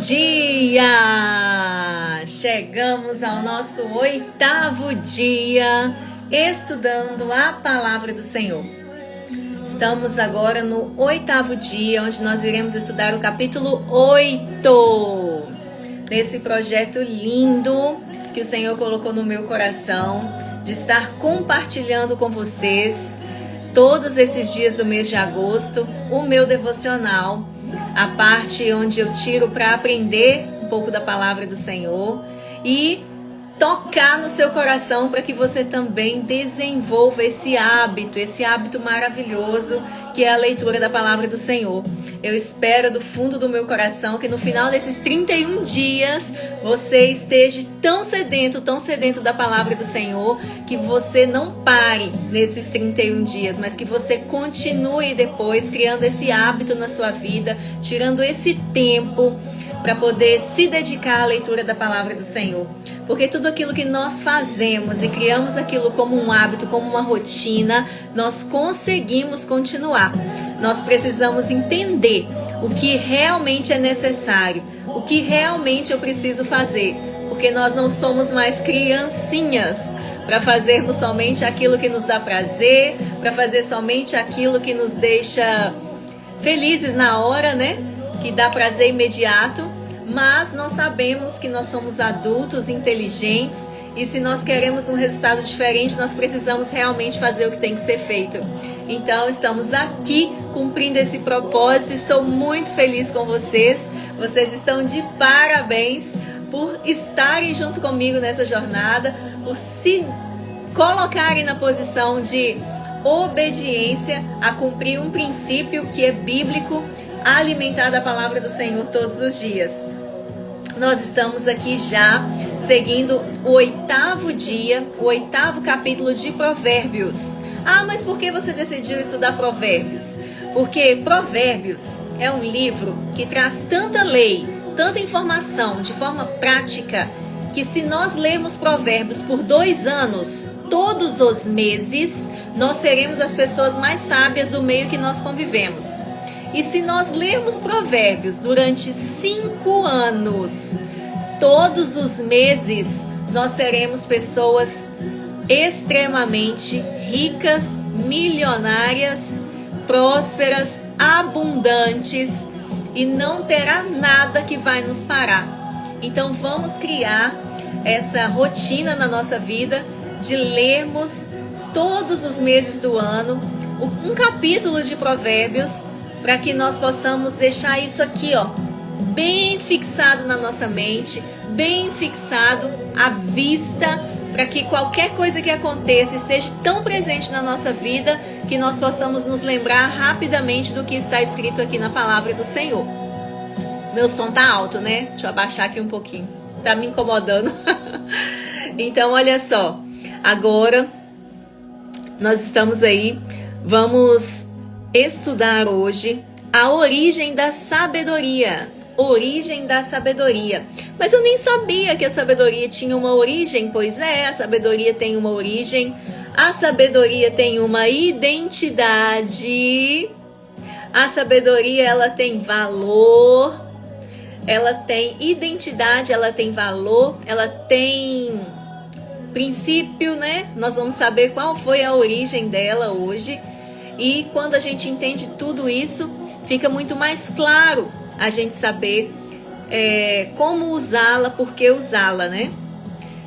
dia! Chegamos ao nosso 8º dia estudando a palavra do Senhor. Estamos agora no 8º dia, onde nós iremos estudar o capítulo 8 desse projeto lindo que o Senhor colocou no meu coração, de estar compartilhando com vocês todos esses dias do mês de agosto o meu devocional, a parte onde eu tiro para aprender um pouco da palavra do Senhor e tocar no seu coração para que você também desenvolva esse hábito maravilhoso que é a leitura da palavra do Senhor. Eu espero do fundo do meu coração que no final desses 31 dias você esteja tão sedento da palavra do Senhor, que você não pare nesses 31 dias, mas que você continue depois criando esse hábito na sua vida, tirando esse tempo para poder se dedicar à leitura da palavra do Senhor. Porque tudo aquilo que nós fazemos e criamos aquilo como um hábito, como uma rotina, nós conseguimos continuar. Nós precisamos entender o que realmente é necessário, o que realmente eu preciso fazer. Porque nós não somos mais criancinhas para fazermos somente aquilo que nos dá prazer, para fazer somente aquilo que nos deixa felizes na hora, né? Que dá prazer imediato. Mas nós sabemos que nós somos adultos inteligentes e se nós queremos um resultado diferente, nós precisamos realmente fazer o que tem que ser feito. Então, estamos aqui cumprindo esse propósito. Estou muito feliz com vocês. Vocês estão de parabéns por estarem junto comigo nessa jornada, por se colocarem na posição de obediência a cumprir um princípio que é bíblico, alimentar da palavra do Senhor todos os dias. Nós estamos aqui já seguindo o 8º dia, o 8º capítulo de Provérbios. Ah, mas por que você decidiu estudar Provérbios? Porque Provérbios é um livro que traz tanta lei, tanta informação de forma prática, que se nós lermos Provérbios por 2 anos, todos os meses, nós seremos as pessoas mais sábias do meio que nós convivemos. E se nós lermos Provérbios durante 5 anos, todos os meses, nós seremos pessoas extremamente ricas, milionárias, prósperas, abundantes e não terá nada que vai nos parar. Então vamos criar essa rotina na nossa vida de lermos todos os meses do ano um capítulo de Provérbios, para que nós possamos deixar isso aqui, ó, bem fixado na nossa mente, bem fixado à vista, para que qualquer coisa que aconteça esteja tão presente na nossa vida que nós possamos nos lembrar rapidamente do que está escrito aqui na palavra do Senhor. Meu som tá alto, né? Deixa eu abaixar aqui um pouquinho. Tá me incomodando. Então, olha só. Agora, nós estamos aí. Vamos estudar hoje a origem da sabedoria. Origem da sabedoria. Mas eu nem sabia que a sabedoria tinha uma origem. Pois é, a sabedoria tem uma origem. A sabedoria tem uma identidade. A sabedoria, ela tem valor. Ela tem identidade, ela tem valor. Ela tem princípio, né? Nós vamos saber qual foi a origem dela hoje. E quando a gente entende tudo isso, fica muito mais claro a gente saber como usá-la, por que usá-la, né?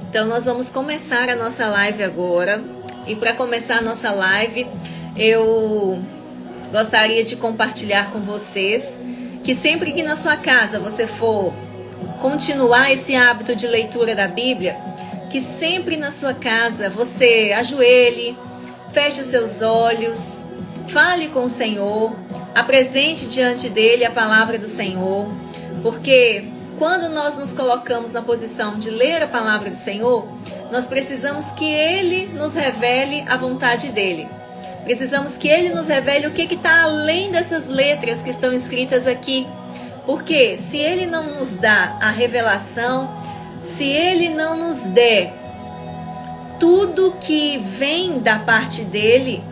Então nós vamos começar a nossa live agora. E para começar a nossa live, eu gostaria de compartilhar com vocês que sempre que na sua casa você for continuar esse hábito de leitura da Bíblia, que sempre na sua casa você ajoelhe, feche os seus olhos, fale com o Senhor, apresente diante dele a palavra do Senhor, porque quando nós nos colocamos na posição de ler a palavra do Senhor, nós precisamos que ele nos revele a vontade dele. Precisamos que ele nos revele o que está além dessas letras que estão escritas aqui. Porque se ele não nos dá a revelação, se ele não nos der tudo que vem da parte dele,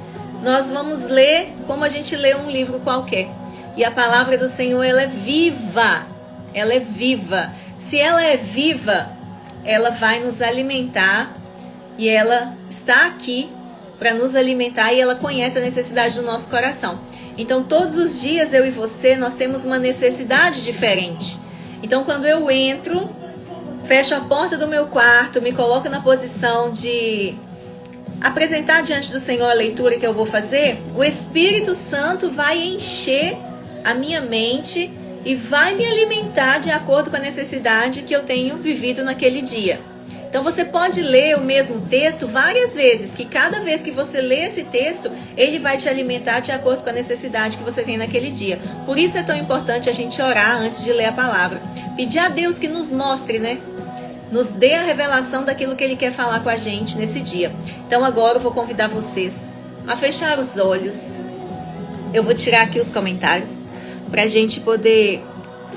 nós vamos ler como a gente lê um livro qualquer. E a palavra do Senhor, ela é viva. ela é viva. Se ela é viva, ela vai nos alimentar e ela está aqui para nos alimentar e ela conhece a necessidade do nosso coração. Então, todos os dias, eu e você, nós temos uma necessidade diferente. Então, quando eu entro, fecho a porta do meu quarto, me coloco na posição de apresentar diante do Senhor a leitura que eu vou fazer, o Espírito Santo vai encher a minha mente e vai me alimentar de acordo com a necessidade que eu tenho vivido naquele dia. Então você pode ler o mesmo texto várias vezes, que cada vez que você lê esse texto, ele vai te alimentar de acordo com a necessidade que você tem naquele dia. Por isso é tão importante a gente orar antes de ler a palavra. Pedir a Deus que nos mostre, né? Nos dê a revelação daquilo que Ele quer falar com a gente nesse dia. Então agora eu vou convidar vocês a fechar os olhos. Eu vou tirar aqui os comentários para a gente poder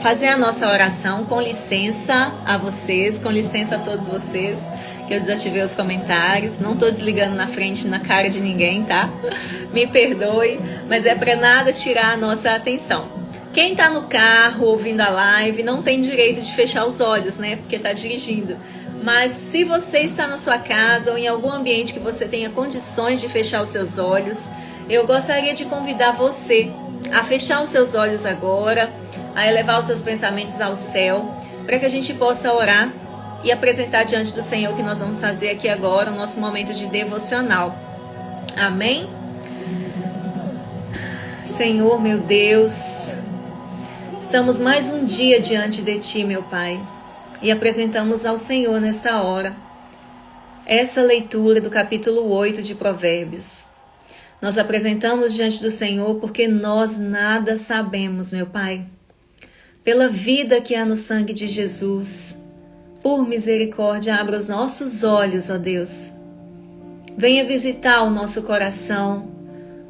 fazer a nossa oração. Com licença a vocês, com licença a todos vocês, que eu desativei os comentários. Não estou desligando na frente, na cara de ninguém, tá? Me perdoe, mas é para nada tirar a nossa atenção. Quem está no carro ouvindo a live não tem direito de fechar os olhos, né? Porque está dirigindo. Mas se você está na sua casa ou em algum ambiente que você tenha condições de fechar os seus olhos, eu gostaria de convidar você a fechar os seus olhos agora, a elevar os seus pensamentos ao céu, para que a gente possa orar e apresentar diante do Senhor o que nós vamos fazer aqui agora, o nosso momento de devocional. Amém? Senhor, meu Deus, estamos mais um dia diante de Ti, meu Pai, e apresentamos ao Senhor nesta hora essa leitura do capítulo 8 de Provérbios. Nós apresentamos diante do Senhor porque nós nada sabemos, meu Pai. Pela vida que há no sangue de Jesus, por misericórdia, abra os nossos olhos, ó Deus. Venha visitar o nosso coração.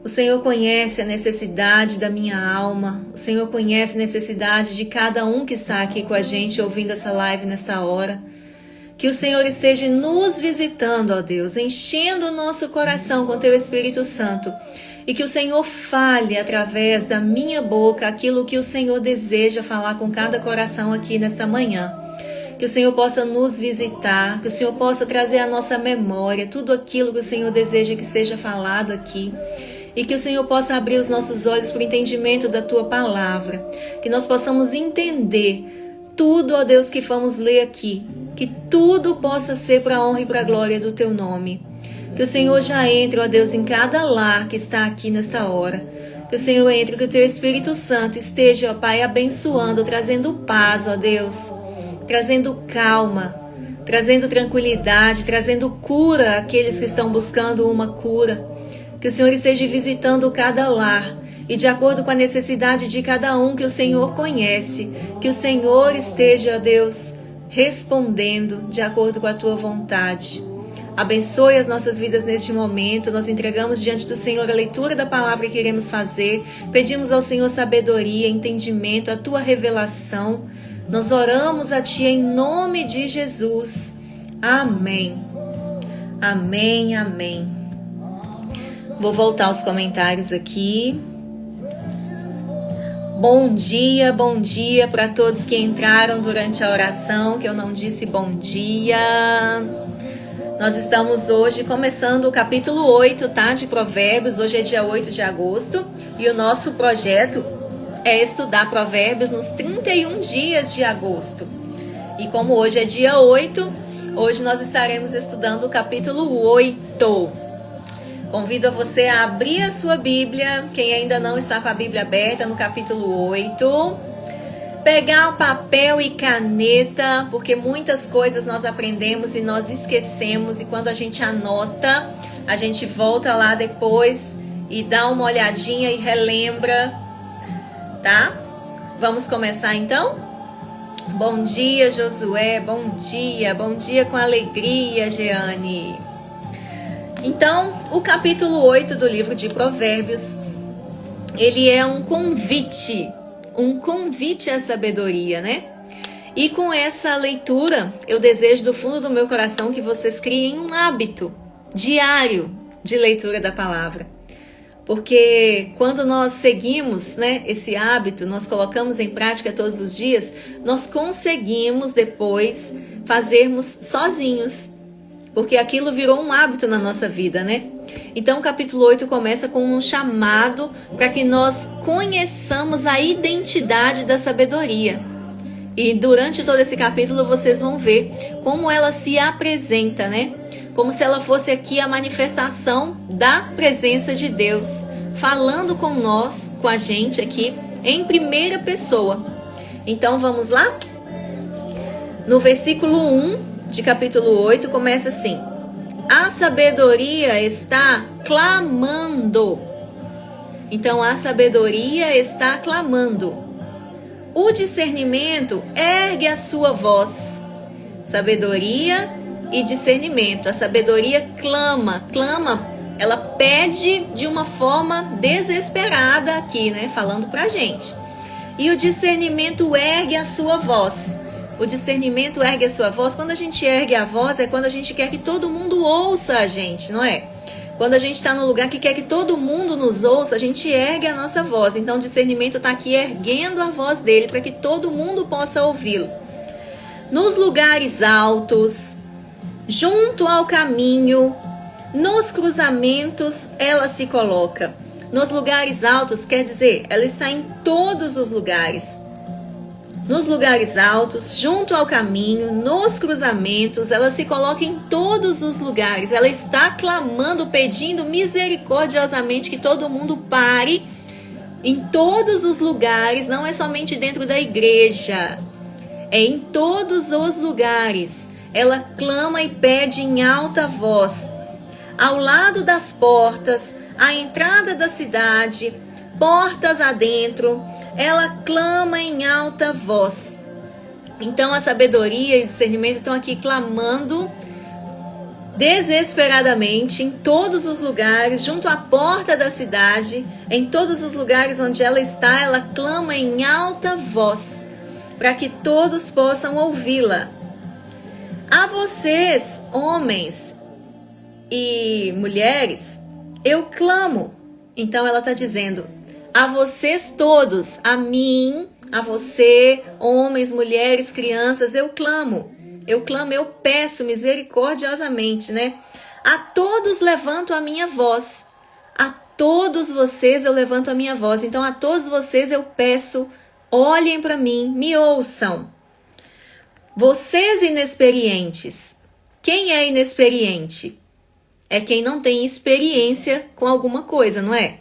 O Senhor conhece a necessidade da minha alma. O Senhor conhece a necessidade de cada um que está aqui com a gente, ouvindo essa live nesta hora. Que o Senhor esteja nos visitando, ó Deus, enchendo o nosso coração com Teu Espírito Santo. E que o Senhor fale através da minha boca aquilo que o Senhor deseja falar com cada coração aqui nesta manhã. Que o Senhor possa nos visitar, que o Senhor possa trazer à nossa memória tudo aquilo que o Senhor deseja que seja falado aqui. E que o Senhor possa abrir os nossos olhos para o entendimento da Tua palavra. Que nós possamos entender tudo, ó Deus, que vamos ler aqui. Que tudo possa ser para a honra e para a glória do Teu nome. Que o Senhor já entre, ó Deus, em cada lar que está aqui nesta hora. Que o Senhor entre, que o Teu Espírito Santo esteja, ó Pai, abençoando, trazendo paz, ó Deus. Trazendo calma, trazendo tranquilidade, trazendo cura àqueles que estão buscando uma cura. Que o Senhor esteja visitando cada lar e de acordo com a necessidade de cada um que o Senhor conhece. Que o Senhor esteja, ó Deus, respondendo de acordo com a Tua vontade. Abençoe as nossas vidas neste momento. Nós entregamos diante do Senhor a leitura da palavra que iremos fazer. Pedimos ao Senhor sabedoria, entendimento, a Tua revelação. Nós oramos a Ti em nome de Jesus. Amém. Amém, amém. Vou voltar aos comentários aqui. Bom dia para todos que entraram durante a oração, que eu não disse bom dia. Nós estamos hoje começando o capítulo 8, tá, de Provérbios. Hoje é dia 8 de agosto e o nosso projeto é estudar Provérbios nos 31 dias de agosto. E como hoje é dia 8, hoje nós estaremos estudando o capítulo 8. Convido a você a abrir a sua Bíblia, quem ainda não está com a Bíblia aberta, no capítulo 8. Pegar o papel e caneta, porque muitas coisas nós aprendemos e nós esquecemos. E quando a gente anota, a gente volta lá depois e dá uma olhadinha e relembra, tá? Vamos começar então? Bom dia, Josué, bom dia com alegria, Jeane. Então, o capítulo 8 do livro de Provérbios, ele é um convite à sabedoria, né? E com essa leitura, eu desejo do fundo do meu coração que vocês criem um hábito diário de leitura da palavra. Porque quando nós seguimos, né, esse hábito, nós colocamos em prática todos os dias, nós conseguimos depois fazermos sozinhos. Porque aquilo virou um hábito na nossa vida, né? Então o capítulo 8 começa com um chamado para que nós conheçamos a identidade da sabedoria. E durante todo esse capítulo vocês vão ver como ela se apresenta, né? Como se ela fosse aqui a manifestação da presença de Deus, falando com nós, com a gente aqui, em primeira pessoa. Então vamos lá? No versículo 1 de capítulo 8 começa assim: a sabedoria está clamando. Então a sabedoria está clamando. O discernimento ergue a sua voz. Sabedoria e discernimento. A sabedoria clama, ela pede de uma forma desesperada aqui, né? Falando pra gente. E o discernimento ergue a sua voz. O discernimento ergue a sua voz. Quando a gente ergue a voz, é quando a gente quer que todo mundo ouça a gente, não é? Quando a gente está num lugar que quer que todo mundo nos ouça, a gente ergue a nossa voz. Então o discernimento está aqui erguendo a voz dele para que todo mundo possa ouvi-lo. Nos lugares altos, junto ao caminho, nos cruzamentos, ela se coloca. Nos lugares altos quer dizer, ela está em todos os lugares. Nos lugares altos, junto ao caminho, nos cruzamentos, ela se coloca em todos os lugares. Ela está clamando, pedindo misericordiosamente que todo mundo pare em todos os lugares, não é somente dentro da igreja, é em todos os lugares. Ela clama e pede em alta voz. Ao lado das portas, à entrada da cidade, portas adentro, ela clama em alta voz. Então a sabedoria e o discernimento estão aqui clamando desesperadamente em todos os lugares, junto à porta da cidade, em todos os lugares onde ela está, ela clama em alta voz, para que todos possam ouvi-la. A vocês, homens e mulheres, eu clamo. Então ela está dizendo: a vocês todos, a mim, a você, homens, mulheres, crianças, eu clamo, eu peço misericordiosamente, né? A todos levanto a minha voz, a todos vocês eu levanto a minha voz. Então a todos vocês eu peço, olhem para mim, me ouçam. Vocês inexperientes, quem é inexperiente? É quem não tem experiência com alguma coisa, não é?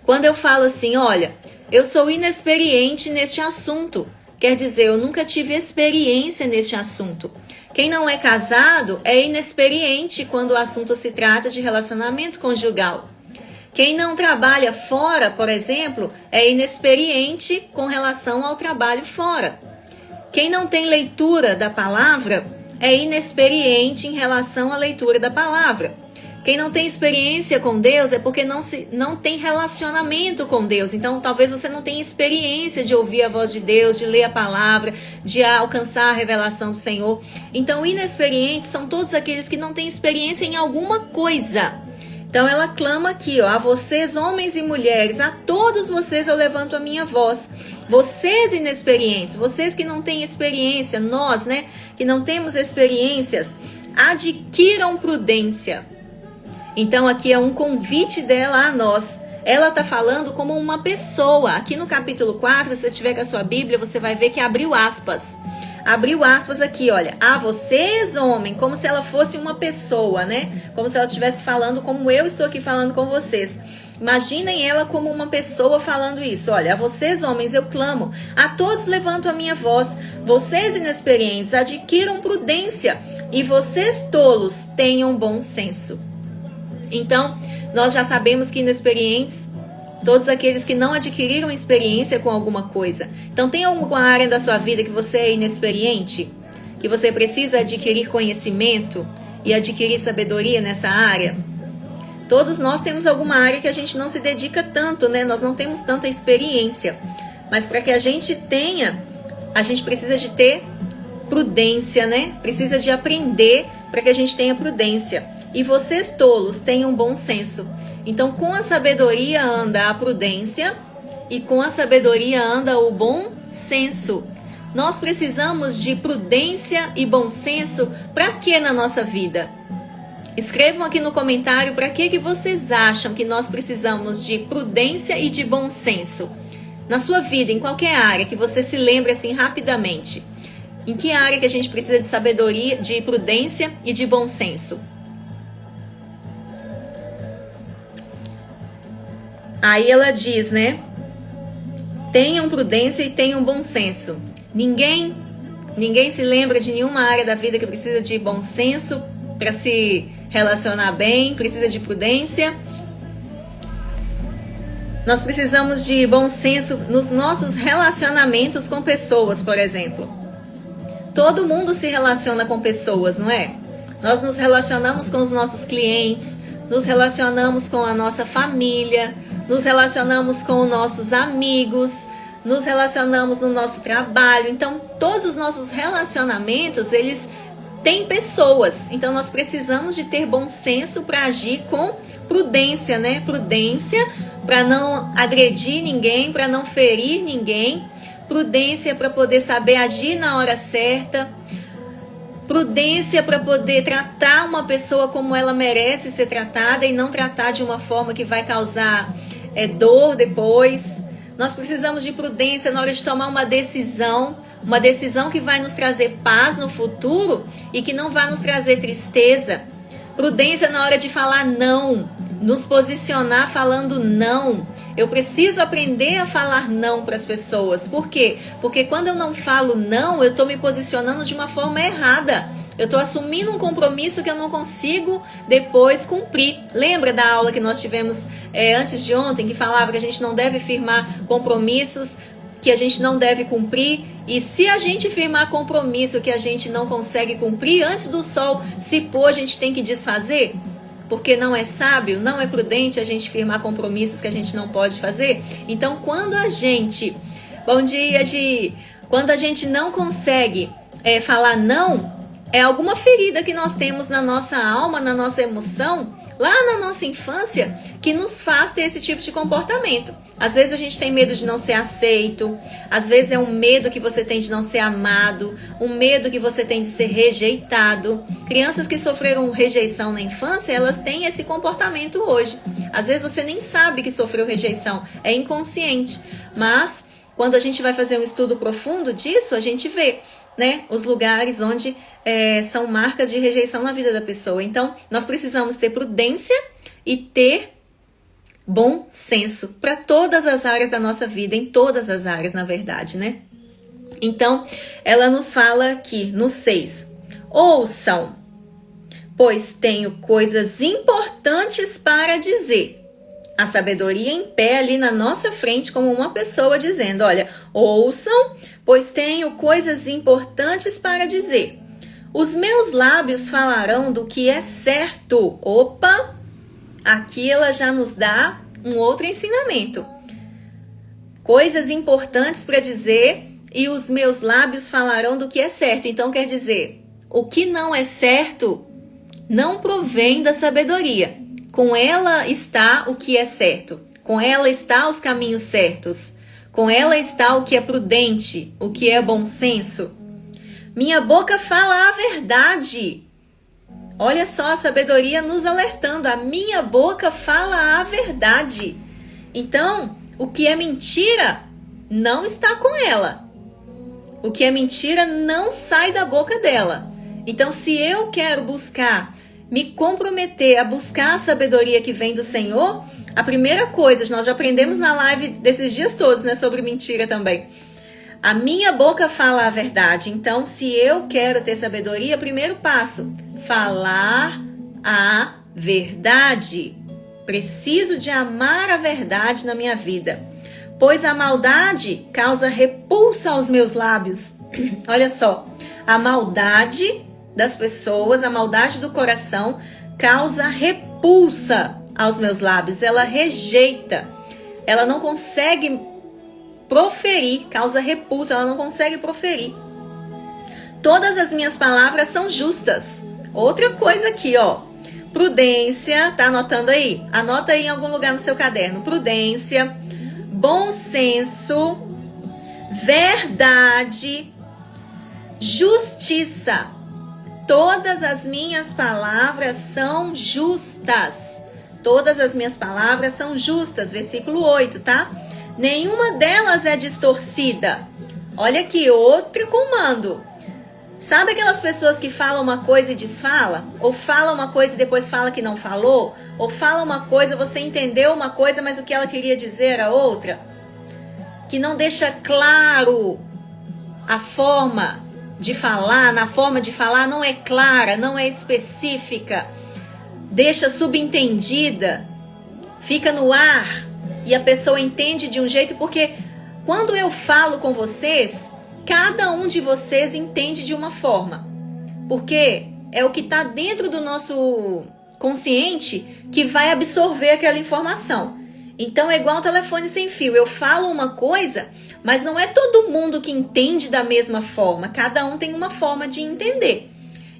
Quando eu falo assim, olha, eu sou inexperiente neste assunto, quer dizer, eu nunca tive experiência neste assunto. Quem não é casado é inexperiente quando o assunto se trata de relacionamento conjugal. Quem não trabalha fora, por exemplo, é inexperiente com relação ao trabalho fora. Quem não tem leitura da palavra é inexperiente em relação à leitura da palavra. Quem não tem experiência com Deus é porque não tem relacionamento com Deus. Então, talvez você não tenha experiência de ouvir a voz de Deus, de ler a palavra, de alcançar a revelação do Senhor. Então, inexperientes são todos aqueles que não têm experiência em alguma coisa. Então, ela clama aqui, ó, a vocês, homens e mulheres, a todos vocês eu levanto a minha voz. Vocês inexperientes, vocês que não têm experiência, nós, né, que não temos experiências, adquiram prudência. Então aqui é um convite dela a nós. Ela está falando como uma pessoa. Aqui no capítulo 4, se você tiver com a sua Bíblia, você vai ver que abriu aspas. Abriu aspas aqui, olha. A vocês, homem, como se ela fosse uma pessoa, né? Como se ela estivesse falando como eu estou aqui falando com vocês. Imaginem ela como uma pessoa falando isso. Olha, a vocês, homens, eu clamo. A todos levanto a minha voz. Vocês inexperientes, adquiram prudência. E vocês tolos, tenham bom senso. Então, nós já sabemos que inexperientes, todos aqueles que não adquiriram experiência com alguma coisa. Então, tem alguma área da sua vida que você é inexperiente? Que você precisa adquirir conhecimento e adquirir sabedoria nessa área? Todos nós temos alguma área que a gente não se dedica tanto, né? Nós não temos tanta experiência. Mas para que a gente tenha, a gente precisa de ter prudência, né? Precisa de aprender para que a gente tenha prudência. E vocês tolos tenham bom senso. Então, com a sabedoria anda a prudência e com a sabedoria anda o bom senso. Nós precisamos de prudência e bom senso para quê na nossa vida? Escrevam aqui no comentário para que vocês acham que nós precisamos de prudência e de bom senso. Na sua vida, em qualquer área, que você se lembre assim rapidamente. Em que área que a gente precisa de sabedoria, de prudência e de bom senso? Aí ela diz, né? Tenham prudência e tenham bom senso. Ninguém se lembra de nenhuma área da vida que precisa de bom senso para se relacionar bem, precisa de prudência. Nós precisamos de bom senso nos nossos relacionamentos com pessoas, por exemplo. Todo mundo se relaciona com pessoas, não é? Nós nos relacionamos com os nossos clientes, nos relacionamos com a nossa família, nos relacionamos com os nossos amigos, nos relacionamos no nosso trabalho. Então, todos os nossos relacionamentos, eles têm pessoas. Então, nós precisamos de ter bom senso para agir com prudência, né? Prudência para não agredir ninguém, para não ferir ninguém. Prudência para poder saber agir na hora certa. Prudência para poder tratar uma pessoa como ela merece ser tratada e não tratar de uma forma que vai causar dor depois. Nós precisamos de prudência na hora de tomar uma decisão que vai nos trazer paz no futuro e que não vai nos trazer tristeza. Prudência na hora de falar não, nos posicionar falando não. Eu preciso aprender a falar não para as pessoas. Por quê? Porque quando eu não falo não, eu estou me posicionando de uma forma errada. Eu estou assumindo um compromisso que eu não consigo depois cumprir. Lembra da aula que nós tivemos antes de ontem, que falava que a gente não deve firmar compromissos que a gente não deve cumprir? E se a gente firmar compromisso que a gente não consegue cumprir, antes do sol se pôr, a gente tem que desfazer? Porque não é sábio, não é prudente a gente firmar compromissos que a gente não pode fazer? Então, quando a gente... Bom dia, Gi! Quando a gente não consegue falar não, é alguma ferida que nós temos na nossa alma, na nossa emoção, lá na nossa infância, que nos faz ter esse tipo de comportamento. Às vezes a gente tem medo de não ser aceito, às vezes é um medo que você tem de não ser amado, um medo que você tem de ser rejeitado. Crianças que sofreram rejeição na infância, elas têm esse comportamento hoje. Às vezes você nem sabe que sofreu rejeição, é inconsciente. Mas quando a gente vai fazer um estudo profundo disso, a gente vê, né, os lugares onde são marcas de rejeição na vida da pessoa. Então, nós precisamos ter prudência e ter bom senso para todas as áreas da nossa vida, em todas as áreas, na verdade, né? Então, ela nos fala aqui no 6. Ouçam, pois tenho coisas importantes para dizer. A sabedoria em pé ali na nossa frente, como uma pessoa dizendo, olha, ouçam, pois tenho coisas importantes para dizer. Os meus lábios falarão do que é certo. Opa! Aqui ela já nos dá um outro ensinamento. Coisas importantes para dizer e os meus lábios falarão do que é certo. Então quer dizer, o que não é certo não provém da sabedoria. Com ela está o que é certo. Com ela está os caminhos certos. Com ela está o que é prudente, o que é bom senso. Minha boca fala a verdade. Olha só a sabedoria nos alertando. A minha boca fala a verdade. Então, o que é mentira não está com ela. O que é mentira não sai da boca dela. Então, se eu quero buscar, me comprometer a buscar a sabedoria que vem do Senhor, a primeira coisa, nós já aprendemos na live desses dias todos, né, sobre mentira também. A minha boca fala a verdade. Então, se eu quero ter sabedoria, primeiro passo, falar a verdade. Preciso de amar a verdade na minha vida, pois a maldade causa repulsa aos meus lábios. Olha só, a maldade das pessoas, a maldade do coração causa repulsa aos meus lábios. Ela rejeita, ela não consegue proferir, causa repulsa, ela não consegue proferir. Todas as minhas palavras são justas. Outra coisa aqui, ó. prudência, tá anotando aí? Anota aí em algum lugar no seu caderno. Prudência, bom senso, verdade, justiça. Todas as minhas palavras são justas. Todas as minhas palavras são justas. Versículo 8, tá? Nenhuma delas é distorcida. Olha aqui, outro comando. Sabe aquelas pessoas que falam uma coisa e desfala? Ou falam uma coisa e depois fala que não falou? Ou fala uma coisa, você entendeu uma coisa, mas o que ela queria dizer era outra? Que não deixa claro a forma de falar, na forma de falar não é clara, não é específica, deixa subentendida, fica no ar e a pessoa entende de um jeito, porque quando eu falo com vocês, cada um de vocês entende de uma forma, porque é o que está dentro do nosso consciente que vai absorver aquela informação. Então é igual um telefone sem fio, eu falo uma coisa, mas não é todo mundo que entende da mesma forma, cada um tem uma forma de entender.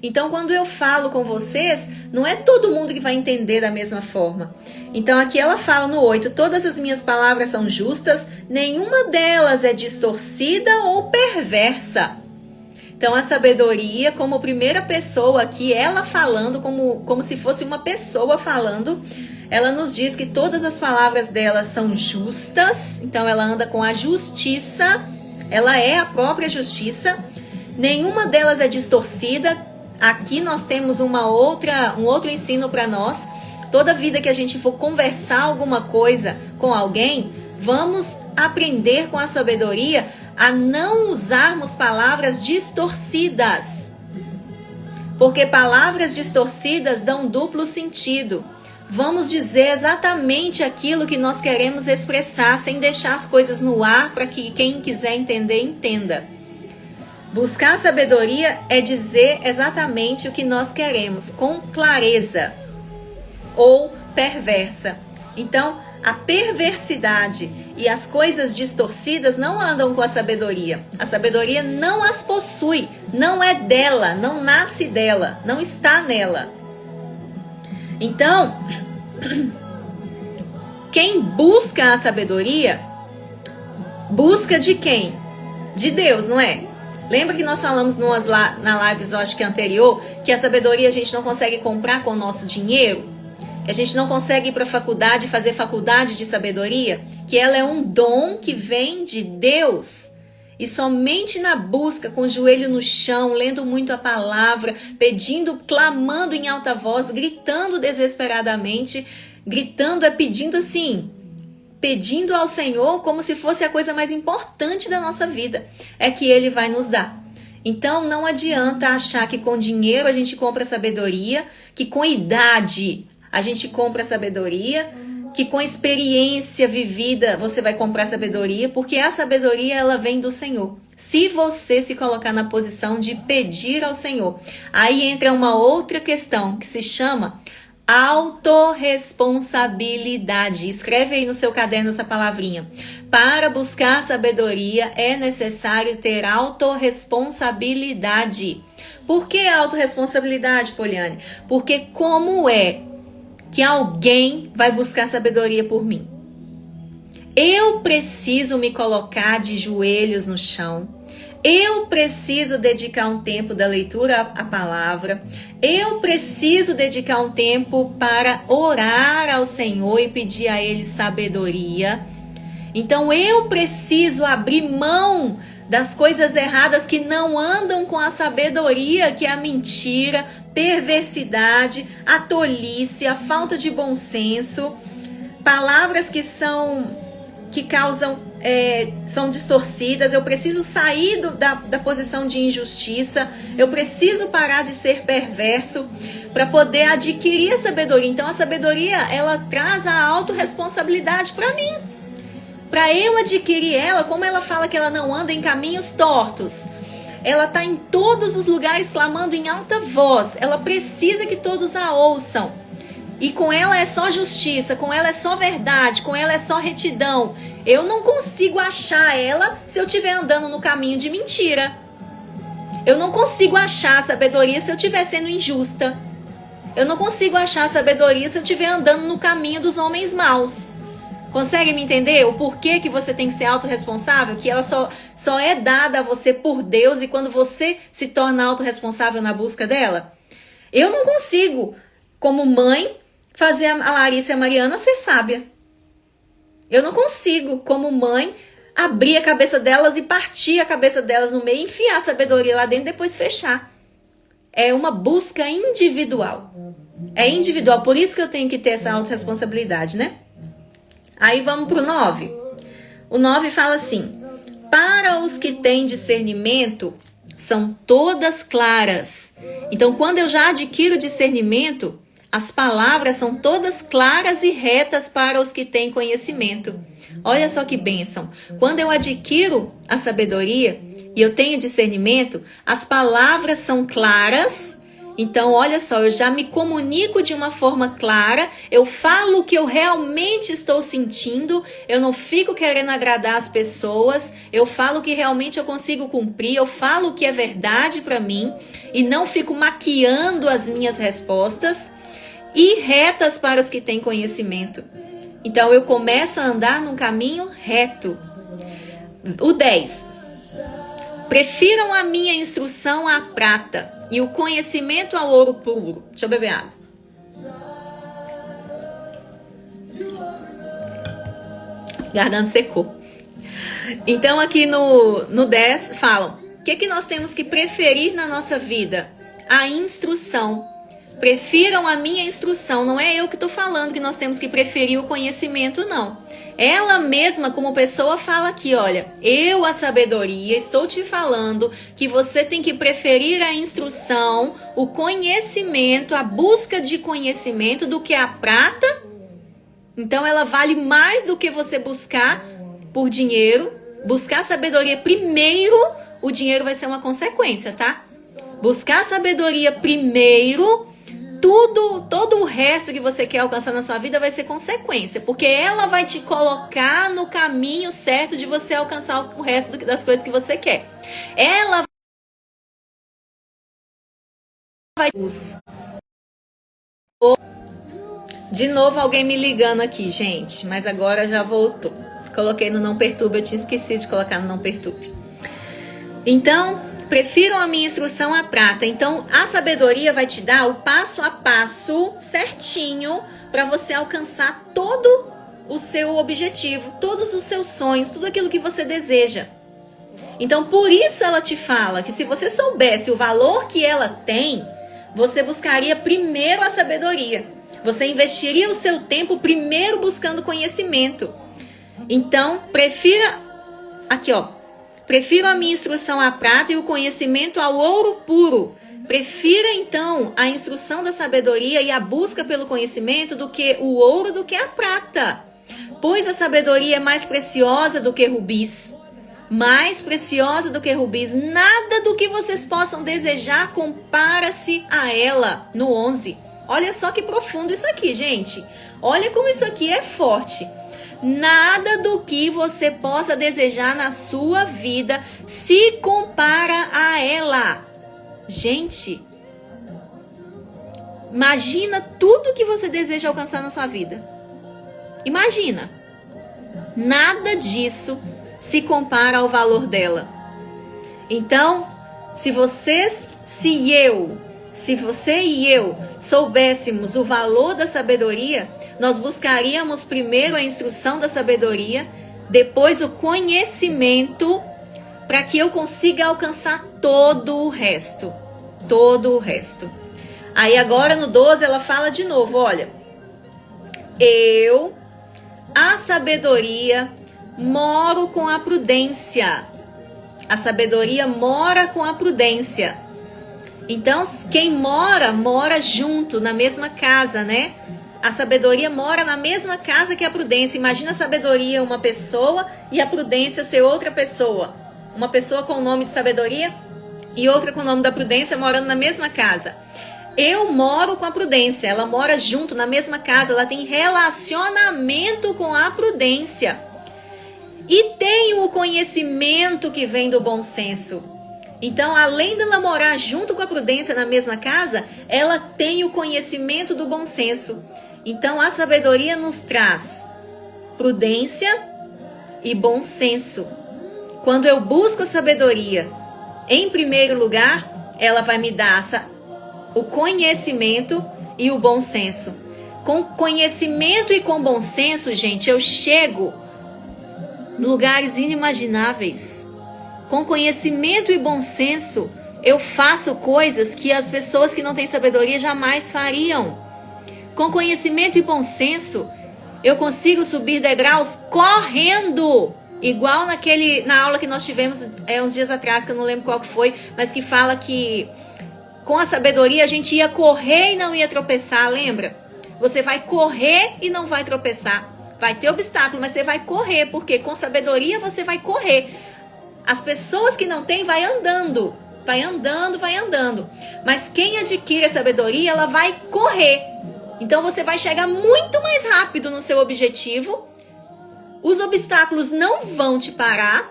Então quando eu falo com vocês, não é todo mundo que vai entender da mesma forma. Então aqui ela fala no 8, todas as minhas palavras são justas, nenhuma delas é distorcida ou perversa. Então a sabedoria, como primeira pessoa aqui, ela falando como se fosse uma pessoa falando, ela nos diz que todas as palavras dela são justas, então ela anda com a justiça, ela é a própria justiça, nenhuma delas é distorcida. Aqui nós temos um outro ensino para nós. Toda vida que a gente for conversar alguma coisa com alguém, vamos aprender com a sabedoria a não usarmos palavras distorcidas, porque palavras distorcidas dão duplo sentido. Vamos dizer exatamente aquilo que nós queremos expressar, sem deixar as coisas no ar para que quem quiser entender, entenda. Buscar sabedoria é dizer exatamente o que nós queremos, com clareza ou perversa. Então, a perversidade e as coisas distorcidas não andam com a sabedoria. A sabedoria não as possui, não é dela, não nasce dela, não está nela. Então, quem busca a sabedoria, busca de quem? De Deus, não é? Lembra que nós falamos na lives, eu acho que anterior, que a sabedoria a gente não consegue comprar com o nosso dinheiro? Que a gente não consegue ir para a faculdade, fazer faculdade de sabedoria? Que ela é um dom que vem de Deus. E somente na busca, com o joelho no chão, lendo muito a palavra, pedindo, clamando em alta voz, gritando desesperadamente, pedindo assim, pedindo ao Senhor como se fosse a coisa mais importante da nossa vida, é que Ele vai nos dar. Então não adianta achar que com dinheiro a gente compra sabedoria, que com idade a gente compra sabedoria, que com experiência vivida você vai comprar sabedoria, porque a sabedoria ela vem do Senhor. Se você se colocar na posição de pedir ao Senhor, aí entra uma outra questão que se chama autorresponsabilidade. Escreve aí no seu caderno essa palavrinha. Para buscar sabedoria é necessário ter autorresponsabilidade. Por que autorresponsabilidade, Poliane? Porque como é que alguém vai buscar sabedoria por mim? Eu preciso me colocar de joelhos no chão. Eu preciso dedicar um tempo da leitura à palavra. Eu preciso dedicar um tempo para orar ao Senhor e pedir a Ele sabedoria. Então eu preciso abrir mão das coisas erradas que não andam com a sabedoria, que é a mentira, perversidade, a tolice, a falta de bom senso, palavras que causam, são distorcidas. Eu preciso sair da posição de injustiça, eu preciso parar de ser perverso para poder adquirir a sabedoria. Então a sabedoria, ela traz a autorresponsabilidade para mim. Para eu adquirir ela, como ela fala que ela não anda em caminhos tortos, ela está em todos os lugares clamando em alta voz, ela precisa que todos a ouçam. E com ela é só justiça, com ela é só verdade, com ela é só retidão. Eu não consigo achar ela se eu estiver andando no caminho de mentira. Eu não consigo achar a sabedoria se eu estiver sendo injusta. Eu não consigo achar sabedoria se eu estiver andando no caminho dos homens maus. Consegue me entender o porquê que você tem que ser autorresponsável? Que ela só é dada a você por Deus e quando você se torna autorresponsável na busca dela? Eu não consigo, como mãe, fazer a Larissa e a Mariana ser sábia. Eu não consigo, como mãe, abrir a cabeça delas e partir a cabeça delas no meio, enfiar a sabedoria lá dentro e depois fechar. É uma busca individual. É individual, por isso que eu tenho que ter essa autorresponsabilidade, né? Aí vamos pro 9. O 9 fala assim: para os que têm discernimento, são todas claras. Então, quando eu já adquiro discernimento, as palavras são todas claras e retas para os que têm conhecimento. Olha só que bênção. Quando eu adquiro a sabedoria e eu tenho discernimento, as palavras são claras. Então, olha só, eu já me comunico de uma forma clara, eu falo o que eu realmente estou sentindo, eu não fico querendo agradar as pessoas, eu falo o que realmente eu consigo cumprir, eu falo o que é verdade para mim e não fico maquiando as minhas respostas e retas para os que têm conhecimento. Então, eu começo a andar num caminho reto. O 10. Prefiram a minha instrução à prata e o conhecimento ao ouro puro. Deixa eu beber água. Garganta secou. Então aqui no 10 falam: o que nós temos que preferir na nossa vida? A instrução. Prefiram a minha instrução. Não é eu que estou falando que nós temos que preferir o conhecimento, não. Ela mesma, como pessoa, fala aqui, olha, eu, a sabedoria, estou te falando que você tem que preferir a instrução, o conhecimento, a busca de conhecimento do que a prata. Então, ela vale mais do que você buscar por dinheiro. Buscar sabedoria primeiro, o dinheiro vai ser uma consequência, tá? Buscar sabedoria primeiro, todo o resto que você quer alcançar na sua vida vai ser consequência, porque ela vai te colocar no caminho certo de você alcançar o resto das coisas que você quer. Ela vai... De novo alguém me ligando aqui, gente, mas agora já voltou. Coloquei no não perturbe, eu tinha esquecido de colocar no não perturbe. Então, prefiram a minha instrução à prata. Então, a sabedoria vai te dar o passo a passo certinho para você alcançar todo o seu objetivo, todos os seus sonhos, tudo aquilo que você deseja. Então, por isso ela te fala que se você soubesse o valor que ela tem, você buscaria primeiro a sabedoria. Você investiria o seu tempo primeiro buscando conhecimento. Então, prefira... Aqui, ó. Prefiro a minha instrução à prata e o conhecimento ao ouro puro. Prefira, então, a instrução da sabedoria e a busca pelo conhecimento do que o ouro, do que a prata. Pois a sabedoria é mais preciosa do que rubis. Mais preciosa do que rubis. Nada do que vocês possam desejar compara-se a ela. No 11. Olha só que profundo isso aqui, gente. Olha como isso aqui é forte. Nada do que você possa desejar na sua vida se compara a ela. Gente, imagina tudo que você deseja alcançar na sua vida. Imagina. Nada disso se compara ao valor dela. Então, se você e eu soubéssemos o valor da sabedoria, nós buscaríamos primeiro a instrução da sabedoria, depois o conhecimento, para que eu consiga alcançar todo o resto. Todo o resto. Aí agora no 12 ela fala de novo, olha. Eu, a sabedoria, moro com a prudência. A sabedoria mora com a prudência. Então, quem mora junto, na mesma casa, né? A sabedoria mora na mesma casa que a prudência. Imagina a sabedoria uma pessoa e a prudência ser outra pessoa. Uma pessoa com o nome de sabedoria e outra com o nome da prudência morando na mesma casa. Eu moro com a prudência, ela mora junto na mesma casa, ela tem relacionamento com a prudência. E tenho o conhecimento que vem do bom senso. Então, além dela morar junto com a prudência na mesma casa, ela tem o conhecimento do bom senso. Então, a sabedoria nos traz prudência e bom senso. Quando eu busco a sabedoria, em primeiro lugar, ela vai me dar o conhecimento e o bom senso. Com conhecimento e com bom senso, gente, eu chego em lugares inimagináveis. Com conhecimento e bom senso, eu faço coisas que as pessoas que não têm sabedoria jamais fariam. Com conhecimento e bom senso, eu consigo subir degraus correndo. Igual na aula que nós tivemos uns dias atrás, que eu não lembro qual que foi, mas que fala que com a sabedoria a gente ia correr e não ia tropeçar, lembra? Você vai correr e não vai tropeçar. Vai ter obstáculo, mas você vai correr, porque com sabedoria você vai correr. As pessoas que não têm, vai andando. Mas quem adquire a sabedoria, ela vai correr. Então você vai chegar muito mais rápido no seu objetivo. Os obstáculos não vão te parar.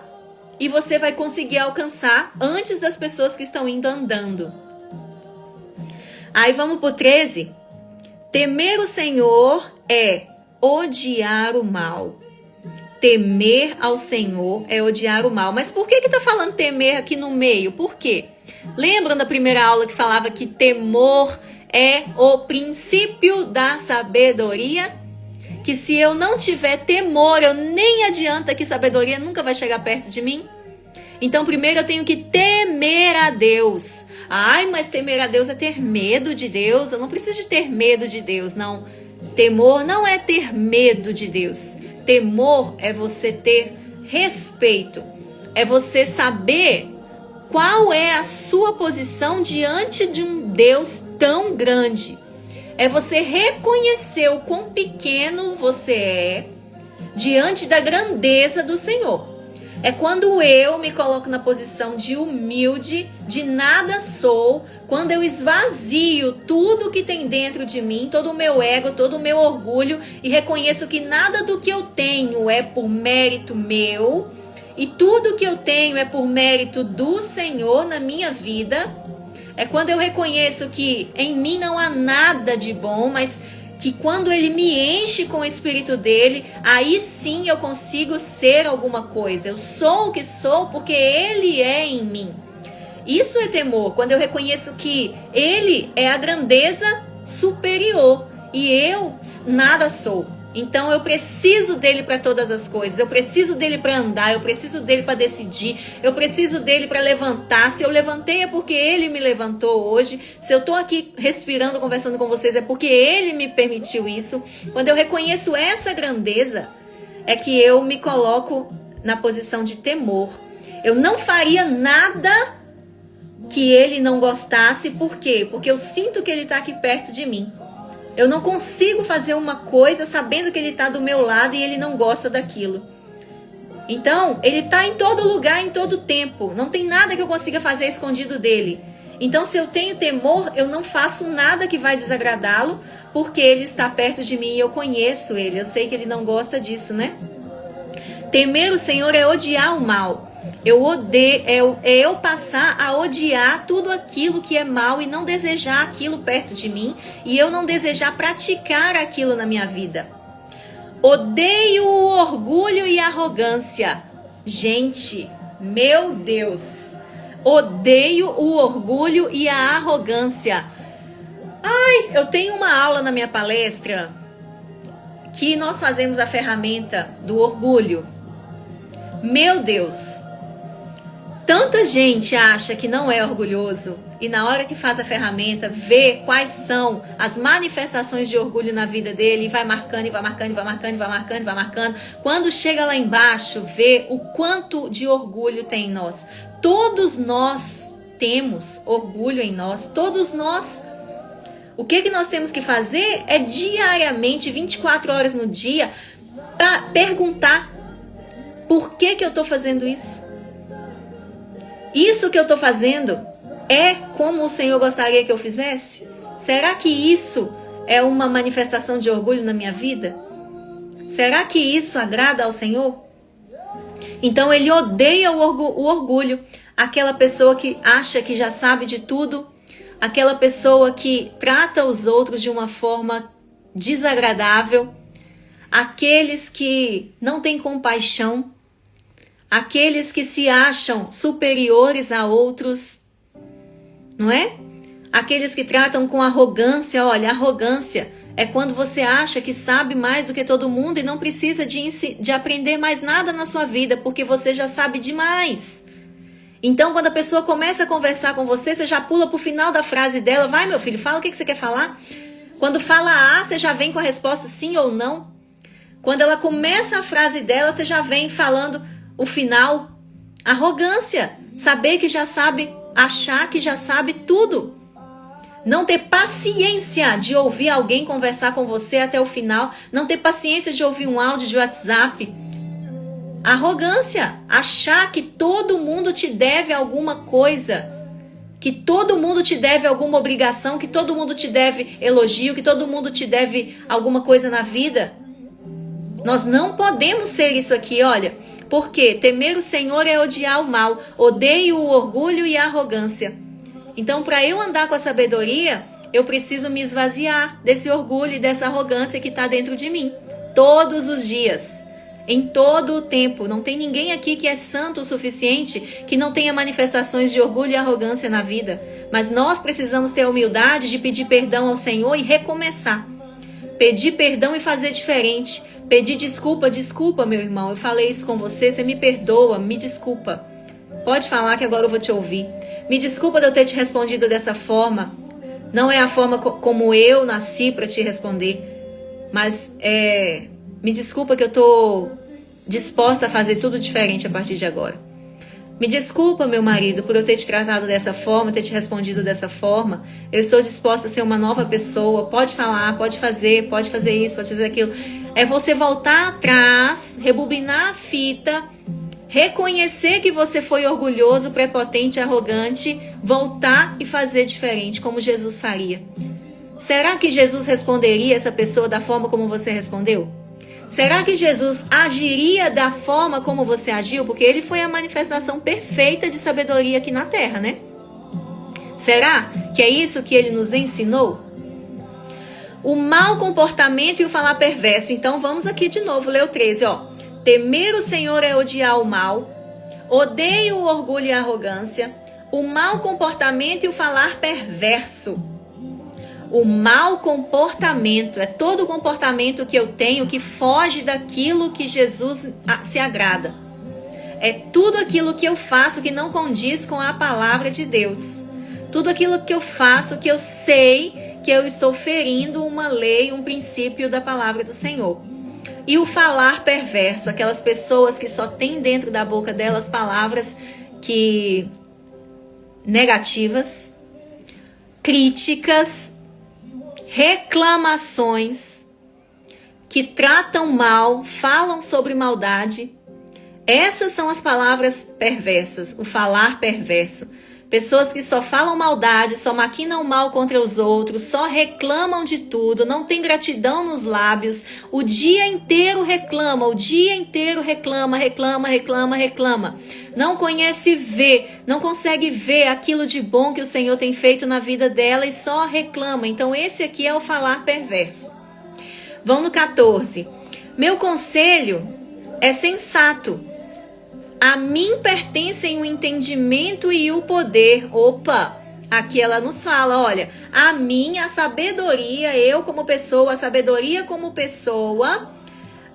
E você vai conseguir alcançar antes das pessoas que estão indo andando. Aí vamos pro 13. Temer o Senhor é odiar o mal. Temer ao Senhor é odiar o mal. Mas por que tá falando temer aqui no meio? Por quê? Lembram da primeira aula que falava que temor é o princípio da sabedoria? Que se eu não tiver temor, eu nem adianta que sabedoria nunca vai chegar perto de mim. Então primeiro eu tenho que temer a Deus. Ai, mas temer a Deus é ter medo de Deus. Eu não preciso de ter medo de Deus, não. Temor não é ter medo de Deus. Temor é você ter respeito. É você saber qual é a sua posição diante de um Deus tão grande. É você reconhecer o quão pequeno você é diante da grandeza do Senhor. É quando eu me coloco na posição de humilde, de nada sou, quando eu esvazio tudo que tem dentro de mim, todo o meu ego, todo o meu orgulho, e reconheço que nada do que eu tenho é por mérito meu, e tudo que eu tenho é por mérito do Senhor na minha vida. É quando eu reconheço que em mim não há nada de bom, mas que quando Ele me enche com o Espírito dEle, aí sim eu consigo ser alguma coisa. Eu sou o que sou porque Ele é em mim. Isso é temor, quando eu reconheço que Ele é a grandeza superior e eu nada sou. Então eu preciso dele para todas as coisas, eu preciso dele para andar, eu preciso dele para decidir, eu preciso dele para levantar. Se eu levantei é porque ele me levantou hoje. Se eu estou aqui respirando, conversando com vocês é porque ele me permitiu isso. Quando eu reconheço essa grandeza, é que eu me coloco na posição de temor. Eu não faria nada que ele não gostasse. Por quê? Porque eu sinto que ele está aqui perto de mim. Eu não consigo fazer uma coisa sabendo que ele está do meu lado e ele não gosta daquilo. Então, ele está em todo lugar, em todo tempo. Não tem nada que eu consiga fazer escondido dele. Então, se eu tenho temor, eu não faço nada que vai desagradá-lo, porque ele está perto de mim e eu conheço ele. Eu sei que ele não gosta disso, né? Temer o Senhor é odiar o mal. Eu passar a odiar tudo aquilo que é mal e não desejar aquilo perto de mim, e eu não desejar praticar aquilo na minha vida. Odeio o orgulho e a arrogância. Gente, meu Deus, odeio o orgulho e a arrogância. Ai, eu tenho uma aula na minha palestra que nós fazemos a ferramenta do orgulho. Meu Deus, tanta gente acha que não é orgulhoso e na hora que faz a ferramenta vê quais são as manifestações de orgulho na vida dele e vai marcando, e vai marcando, e vai marcando, e vai marcando, e vai marcando. Quando chega lá embaixo, vê o quanto de orgulho tem em nós. Todos nós temos orgulho em nós, todos nós. O que nós temos que fazer é diariamente, 24 horas no dia, para perguntar: por que eu estou fazendo isso? Isso que eu estou fazendo é como o Senhor gostaria que eu fizesse? Será que isso é uma manifestação de orgulho na minha vida? Será que isso agrada ao Senhor? Então ele odeia o orgulho. aquela pessoa que acha que já sabe de tudo, aquela pessoa que trata os outros de uma forma desagradável, aqueles que não têm compaixão, aqueles que se acham superiores a outros, não é? Aqueles que tratam com arrogância. Olha, arrogância é quando você acha que sabe mais do que todo mundo e não precisa de aprender mais nada na sua vida, porque você já sabe demais. Então, quando a pessoa começa a conversar com você, você já pula para o final da frase dela. Vai, meu filho, fala o que você quer falar. Quando fala A, você já vem com a resposta sim ou não. Quando ela começa a frase dela, você já vem falando o final. Arrogância. Saber que já sabe, achar que já sabe tudo. Não ter paciência de ouvir alguém conversar com você até o final. Não ter paciência de ouvir um áudio de WhatsApp. Arrogância. Achar que todo mundo te deve alguma coisa. Que todo mundo te deve alguma obrigação. Que todo mundo te deve elogio. Que todo mundo te deve alguma coisa na vida. Nós não podemos ser isso aqui, olha. Porque temer o Senhor é odiar o mal. Odeio o orgulho e a arrogância. Então, para eu andar com a sabedoria, eu preciso me esvaziar desse orgulho e dessa arrogância que está dentro de mim. Todos os dias. Em todo o tempo. Não tem ninguém aqui que é santo o suficiente que não tenha manifestações de orgulho e arrogância na vida. Mas nós precisamos ter a humildade de pedir perdão ao Senhor e recomeçar. Pedir perdão e fazer diferente. Pedir desculpa, desculpa, meu irmão. Eu falei isso com você, você me perdoa, me desculpa. Pode falar que agora eu vou te ouvir. Me desculpa de eu ter te respondido dessa forma. Não é a forma como eu nasci para te responder. Mas me desculpa que eu estou disposta a fazer tudo diferente a partir de agora. Me desculpa, meu marido, por eu ter te tratado dessa forma, ter te respondido dessa forma. Eu estou disposta a ser uma nova pessoa. Pode falar, pode fazer isso, pode fazer aquilo. É você voltar atrás, rebobinar a fita, reconhecer que você foi orgulhoso, prepotente, arrogante, voltar e fazer diferente, como Jesus faria. Será que Jesus responderia essa pessoa da forma como você respondeu? Será que Jesus agiria da forma como você agiu? Porque ele foi a manifestação perfeita de sabedoria aqui na terra, né? Será que é isso que ele nos ensinou? O mau comportamento e o falar perverso. Então vamos aqui de novo, ler o 13, ó. Temer o Senhor é odiar o mal. Odeio o orgulho e a arrogância. O mau comportamento e o falar perverso. O mau comportamento é todo o comportamento que eu tenho que foge daquilo que Jesus se agrada. É tudo aquilo que eu faço que não condiz com a palavra de Deus. Tudo aquilo que eu faço que eu sei que eu estou ferindo uma lei, um princípio da palavra do Senhor. E o falar perverso, aquelas pessoas que só têm dentro da boca delas palavras que negativas, críticas, reclamações, que tratam mal, falam sobre maldade. Essas são as palavras perversas, o falar perverso. Pessoas que só falam maldade, só maquinam mal contra os outros, só reclamam de tudo, não tem gratidão nos lábios, o dia inteiro reclama, reclama. Não conhece ver, não consegue ver aquilo de bom que o Senhor tem feito na vida dela e só reclama. Então esse aqui é o falar perverso. Vamos no 14. Meu conselho é sensato. A mim pertencem o entendimento e o poder. Opa, aqui ela nos fala, olha, a mim, a sabedoria, eu como pessoa, a sabedoria como pessoa,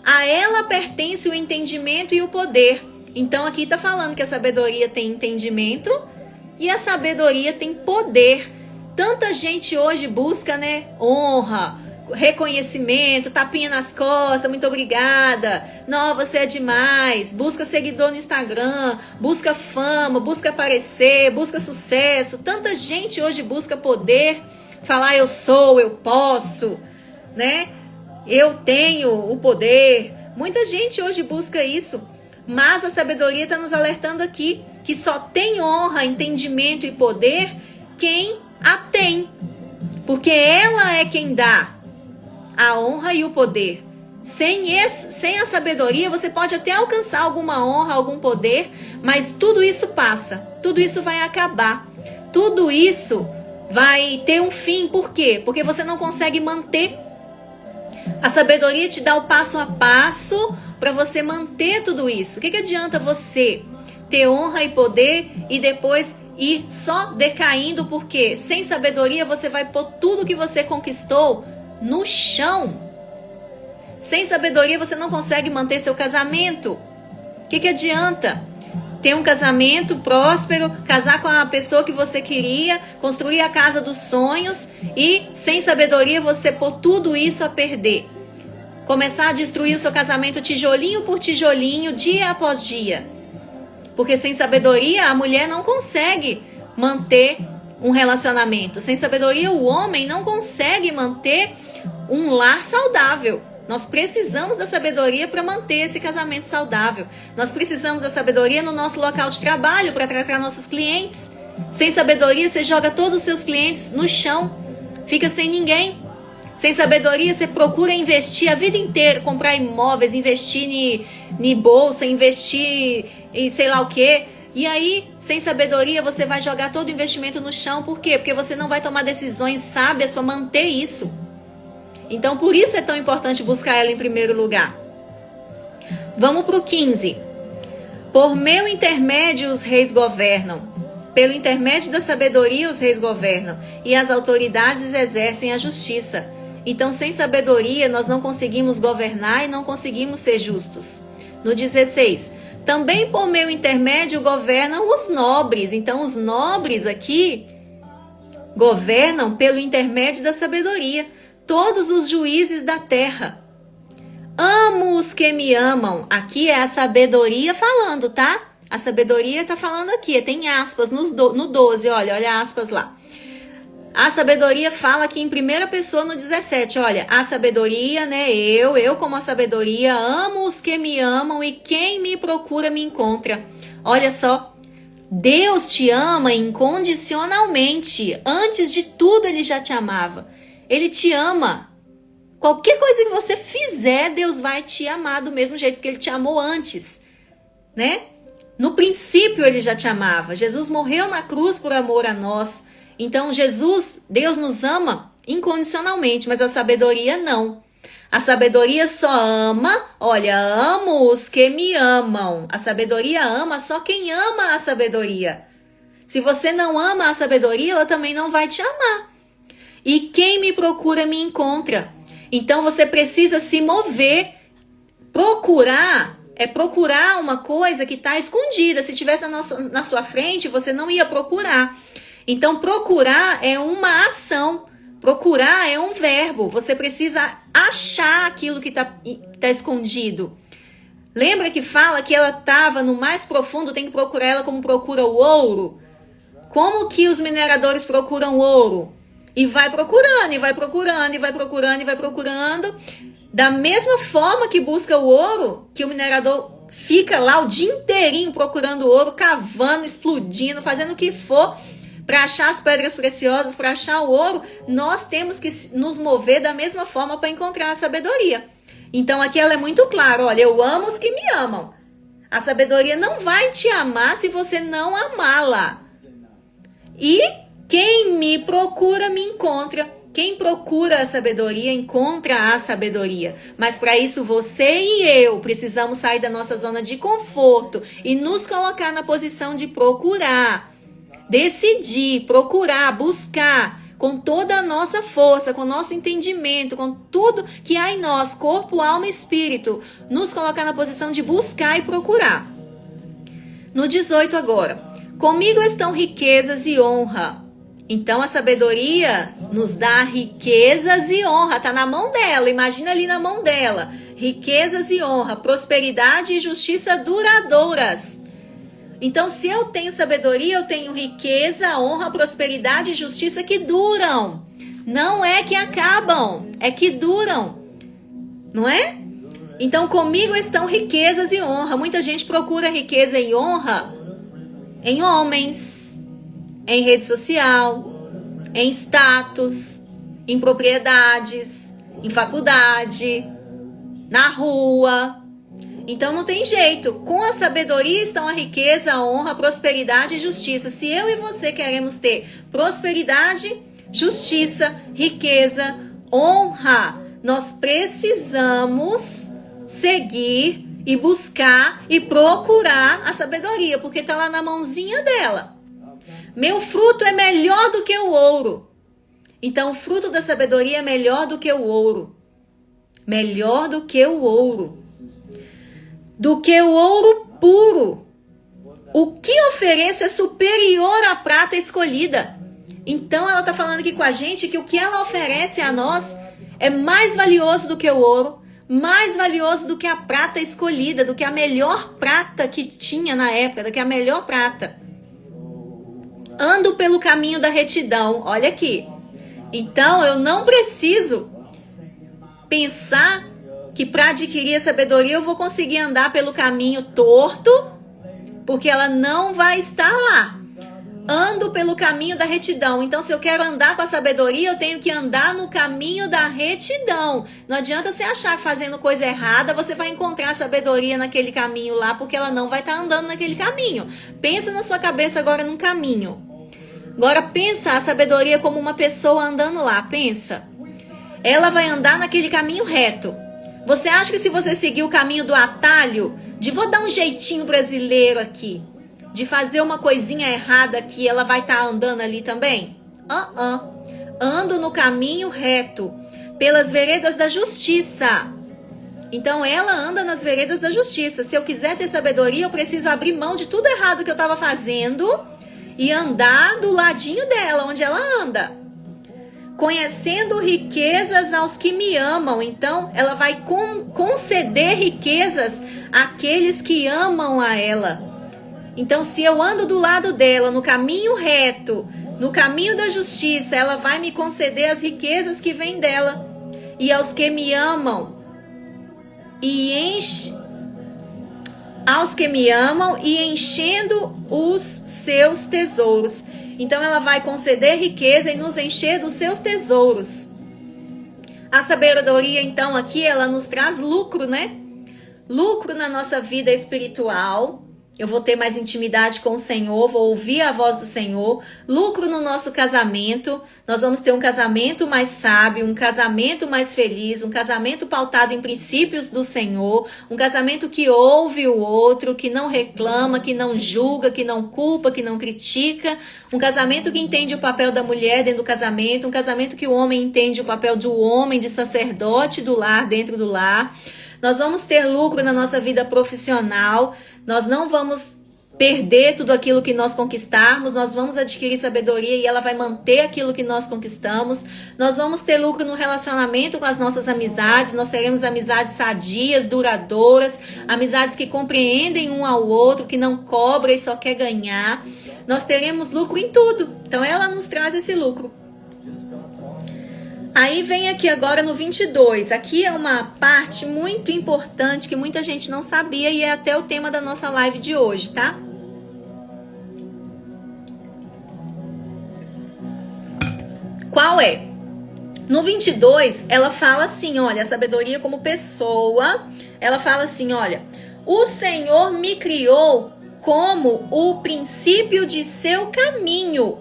a ela pertence o entendimento e o poder. Então aqui está falando que a sabedoria tem entendimento e a sabedoria tem poder. Tanta gente hoje busca, né, honra, reconhecimento, tapinha nas costas, muito obrigada, não, você é demais, busca seguidor no Instagram, busca fama, busca aparecer, busca sucesso. Tanta gente hoje busca poder, falar eu sou, eu posso, né? Eu tenho o poder. Muita gente hoje busca isso, mas a sabedoria está nos alertando aqui que só tem honra, entendimento e poder quem a tem, porque ela é quem dá a honra e o poder. Sem a sabedoria, você pode até alcançar alguma honra, algum poder, mas tudo isso passa, tudo isso vai acabar, tudo isso vai ter um fim. Por quê? Porque você não consegue manter. A sabedoria te dá o passo a passo para você manter tudo isso. O que adianta você ter honra e poder e depois ir só decaindo? Porque sem sabedoria você vai pôr tudo que você conquistou no chão. Sem sabedoria você não consegue manter seu casamento. O que adianta ter um casamento próspero, casar com a pessoa que você queria, construir a casa dos sonhos e sem sabedoria você pôr tudo isso a perder? Começar a destruir o seu casamento tijolinho por tijolinho, dia após dia. Porque sem sabedoria a mulher não consegue manter um relacionamento. Sem sabedoria o homem não consegue manter um lar saudável. Nós precisamos da sabedoria para manter esse casamento saudável. Nós precisamos da sabedoria no nosso local de trabalho para tratar nossos clientes. Sem sabedoria, você joga todos os seus clientes no chão, fica sem ninguém. Sem sabedoria, você procura investir a vida inteira, comprar imóveis, investir em bolsa, investir em sei lá o quê. E aí, sem sabedoria, você vai jogar todo o investimento no chão. Por quê? Porque você não vai tomar decisões sábias para manter isso. Então, por isso é tão importante buscar ela em primeiro lugar. Vamos para o 15. Por meu intermédio os reis governam. Pelo intermédio da sabedoria os reis governam. E as autoridades exercem a justiça. Então, sem sabedoria, nós não conseguimos governar e não conseguimos ser justos. No 16. Também por meu intermédio governam os nobres. Então, os nobres aqui governam pelo intermédio da sabedoria. Todos os juízes da terra. Amo os que me amam. Aqui é a sabedoria falando, tá? A sabedoria está falando aqui. Tem aspas no 12. Olha aspas lá. A sabedoria fala aqui em primeira pessoa no 17. Olha, a sabedoria, né? Eu como a sabedoria, amo os que me amam e quem me procura me encontra. Olha só. Deus te ama incondicionalmente. Antes de tudo, Ele já te amava. Ele te ama. Qualquer coisa que você fizer, Deus vai te amar do mesmo jeito, porque Ele te amou antes, né? No princípio Ele já te amava. Jesus morreu na cruz por amor a nós. Então Deus nos ama incondicionalmente, mas a sabedoria não. A sabedoria só ama, amo os que me amam. A sabedoria ama só quem ama a sabedoria. Se você não ama a sabedoria, ela também não vai te amar. E quem me procura me encontra. Então você precisa se mover. Procurar é procurar uma coisa que está escondida. Se estivesse na sua frente, você não ia procurar. Então procurar é uma ação. Procurar é um verbo. Você precisa achar aquilo que tá escondido. Lembra que fala que ela estava no mais profundo, tem que procurar ela como procura o ouro? Como que os mineradores procuram ouro? E vai procurando, e vai procurando, e vai procurando, e vai procurando. Da mesma forma que busca o ouro, que o minerador fica lá o dia inteirinho procurando ouro, cavando, explodindo, fazendo o que for para achar as pedras preciosas, para achar o ouro, nós temos que nos mover da mesma forma para encontrar a sabedoria. Então aqui ela é muito clara, olha, eu amo os que me amam. A sabedoria não vai te amar se você não amá-la. E quem me procura, me encontra. Quem procura a sabedoria, encontra a sabedoria. Mas para isso, você e eu precisamos sair da nossa zona de conforto e nos colocar na posição de procurar. Decidir, procurar, buscar com toda a nossa força, com o nosso entendimento, com tudo que há em nós, corpo, alma e espírito. Nos colocar na posição de buscar e procurar. No 18 agora. Comigo estão riquezas e honra. Então a sabedoria nos dá riquezas e honra, tá na mão dela, imagina ali na mão dela, riquezas e honra, prosperidade e justiça duradouras. Então se eu tenho sabedoria, eu tenho riqueza, honra, prosperidade e justiça que duram, não é que acabam, é que duram, não é? Então comigo estão riquezas e honra. Muita gente procura riqueza e honra em homens, em rede social, em status, em propriedades, em faculdade, na rua. Então não tem jeito. Com a sabedoria estão a riqueza, a honra, a prosperidade e justiça. Se eu e você queremos ter prosperidade, justiça, riqueza, honra, nós precisamos seguir e buscar e procurar a sabedoria, porque está lá na mãozinha dela. Meu fruto é melhor do que o ouro. Então o fruto da sabedoria é melhor do que o ouro. Melhor do que o ouro. Do que o ouro puro. O que ofereço é superior à prata escolhida. Então ela está falando aqui com a gente que o que ela oferece a nós é mais valioso do que o ouro, mais valioso do que a prata escolhida, do que a melhor prata que tinha na época, do que a melhor prata. Ando pelo caminho da retidão. Olha aqui. Então eu não preciso pensar que para adquirir a sabedoria eu vou conseguir andar pelo caminho torto, porque ela não vai estar lá. Ando pelo caminho da retidão. Então, se eu quero andar com a sabedoria, eu tenho que andar no caminho da retidão. Não adianta você achar que fazendo coisa errada, você vai encontrar a sabedoria naquele caminho lá, porque ela não vai estar andando naquele caminho. Pensa na sua cabeça agora num caminho. Agora, pensa a sabedoria como uma pessoa andando lá. Pensa. Ela vai andar naquele caminho reto. Você acha que se você seguir o caminho do atalho, de vou dar um jeitinho brasileiro aqui, de fazer uma coisinha errada aqui, ela vai estar andando ali também? Ando no caminho reto, pelas veredas da justiça. Então ela anda nas veredas da justiça. Se eu quiser ter sabedoria, eu preciso abrir mão de tudo errado que eu estava fazendo e andar do ladinho dela, onde ela anda. Conhecendo riquezas aos que me amam. Então ela vai conceder riquezas àqueles que amam a ela. Então se eu ando do lado dela, no caminho reto, no caminho da justiça, ela vai me conceder as riquezas que vêm dela. E aos que me amam, aos que me amam e enchendo os seus tesouros. Então ela vai conceder riqueza e nos encher dos seus tesouros. A sabedoria, então, aqui ela nos traz lucro, né? Lucro na nossa vida espiritual. Eu vou ter mais intimidade com o Senhor, vou ouvir a voz do Senhor. Lucro no nosso casamento. Nós vamos ter um casamento mais sábio, um casamento mais feliz, um casamento pautado em princípios do Senhor, um casamento que ouve o outro, que não reclama, que não julga, que não culpa, que não critica. Um casamento que entende o papel da mulher dentro do casamento, um casamento que o homem entende o papel do homem, de sacerdote do lar, dentro do lar. Nós vamos ter lucro na nossa vida profissional. Nós não vamos perder tudo aquilo que nós conquistarmos. Nós vamos adquirir sabedoria e ela vai manter aquilo que nós conquistamos. Nós vamos ter lucro no relacionamento com as nossas amizades. Nós teremos amizades sadias, duradouras, amizades que compreendem um ao outro, que não cobra e só quer ganhar. Nós teremos lucro em tudo. Então ela nos traz esse lucro. Aí vem aqui agora no 22, aqui é uma parte muito importante que muita gente não sabia e é até o tema da nossa live de hoje, tá? Qual é? No 22, ela fala assim, olha, a sabedoria como pessoa, ela fala assim, olha, o Senhor me criou como o princípio de seu caminho.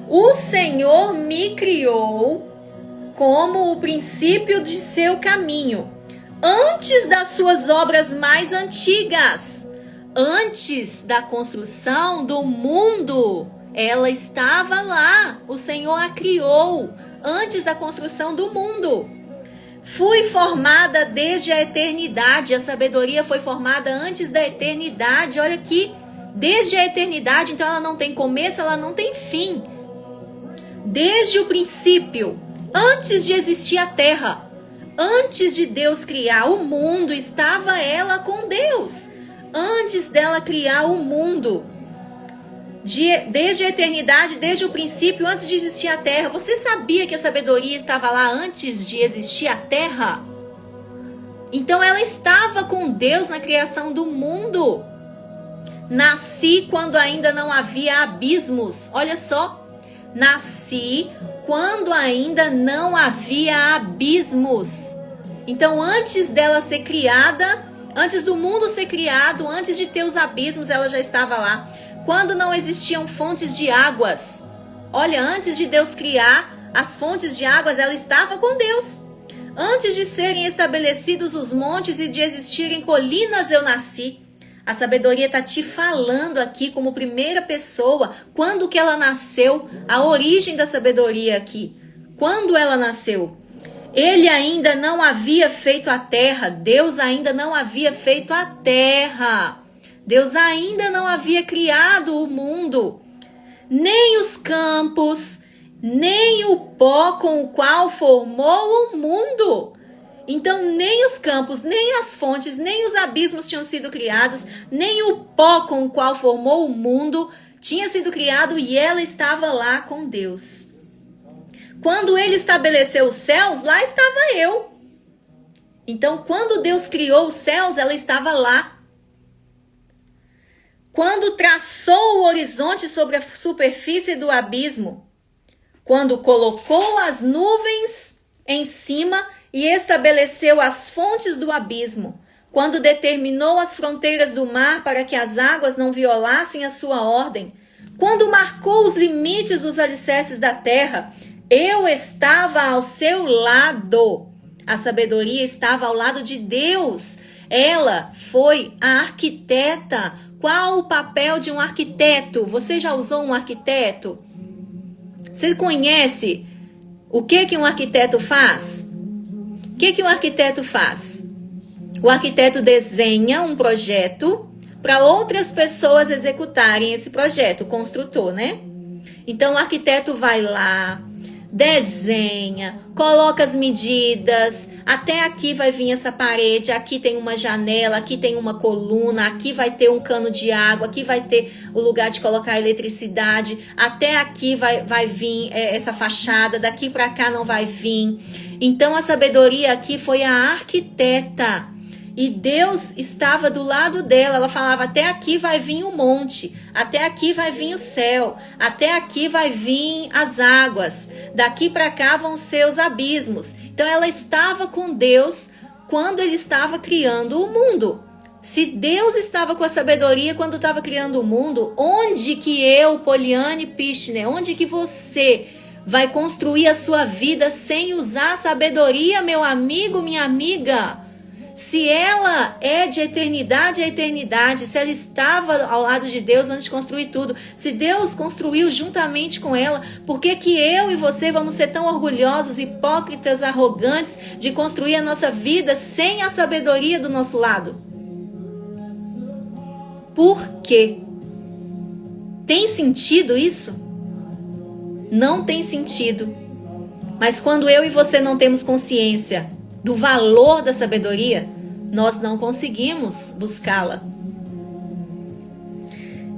O Senhor me criou como o princípio de seu caminho, antes das suas obras mais antigas, antes da construção do mundo, ela estava lá, o Senhor a criou, antes da construção do mundo. Fui formada desde a eternidade, a sabedoria foi formada antes da eternidade, olha aqui, desde a eternidade, então ela não tem começo, ela não tem fim, desde o princípio. Antes de existir a terra, antes de Deus criar o mundo, estava ela com Deus. Antes dela criar o mundo, desde a eternidade, desde o princípio, antes de existir a terra. Você sabia que a sabedoria estava lá antes de existir a terra? Então ela estava com Deus na criação do mundo. Nasci quando ainda não havia abismos. Olha só. Nasci quando ainda não havia abismos. Então, antes dela ser criada, antes do mundo ser criado, antes de ter os abismos, ela já estava lá. Quando não existiam fontes de águas, olha, antes de Deus criar as fontes de águas, ela estava com Deus. Antes de serem estabelecidos os montes e de existirem colinas, eu nasci. A sabedoria está te falando aqui como primeira pessoa, quando que ela nasceu, a origem da sabedoria aqui. Quando ela nasceu? Ele ainda não havia feito a terra, Deus ainda não havia feito a terra. Deus ainda não havia criado o mundo, nem os campos, nem o pó com o qual formou o mundo. Então, nem os campos, nem as fontes, nem os abismos tinham sido criados, nem o pó com o qual formou o mundo tinha sido criado, e ela estava lá com Deus. Quando ele estabeleceu os céus, lá estava eu. Então, quando Deus criou os céus, ela estava lá. Quando traçou o horizonte sobre a superfície do abismo, quando colocou as nuvens em cima e estabeleceu as fontes do abismo, quando determinou as fronteiras do mar para que as águas não violassem a sua ordem, quando marcou os limites dos alicerces da terra, eu estava ao seu lado. A sabedoria estava ao lado de Deus. Ela foi a arquiteta. Qual o papel de um arquiteto? Você já usou um arquiteto? Você conhece o que um arquiteto faz? O que um arquiteto faz? O arquiteto desenha um projeto para outras pessoas executarem esse projeto, o construtor, né? Então, o arquiteto vai lá, desenha, coloca as medidas, até aqui vai vir essa parede, aqui tem uma janela, aqui tem uma coluna, aqui vai ter um cano de água, aqui vai ter o lugar de colocar eletricidade, até aqui vai vir essa fachada, daqui para cá não vai vir. Então a sabedoria aqui foi a arquiteta. E Deus estava do lado dela. Ela falava, até aqui vai vir o monte, até aqui vai vir o céu, até aqui vai vir as águas, daqui para cá vão ser os abismos. Então ela estava com Deus quando ele estava criando o mundo. Se Deus estava com a sabedoria quando estava criando o mundo, onde que eu, Poliane Pichner, onde que você vai construir a sua vida sem usar a sabedoria, meu amigo, minha amiga? Se ela é de eternidade a eternidade, se ela estava ao lado de Deus antes de construir tudo, se Deus construiu juntamente com ela, por que que eu e você vamos ser tão orgulhosos, hipócritas, arrogantes de construir a nossa vida sem a sabedoria do nosso lado? Por quê? Tem sentido isso? Não tem sentido. Mas quando eu e você não temos consciência do valor da sabedoria, nós não conseguimos buscá-la.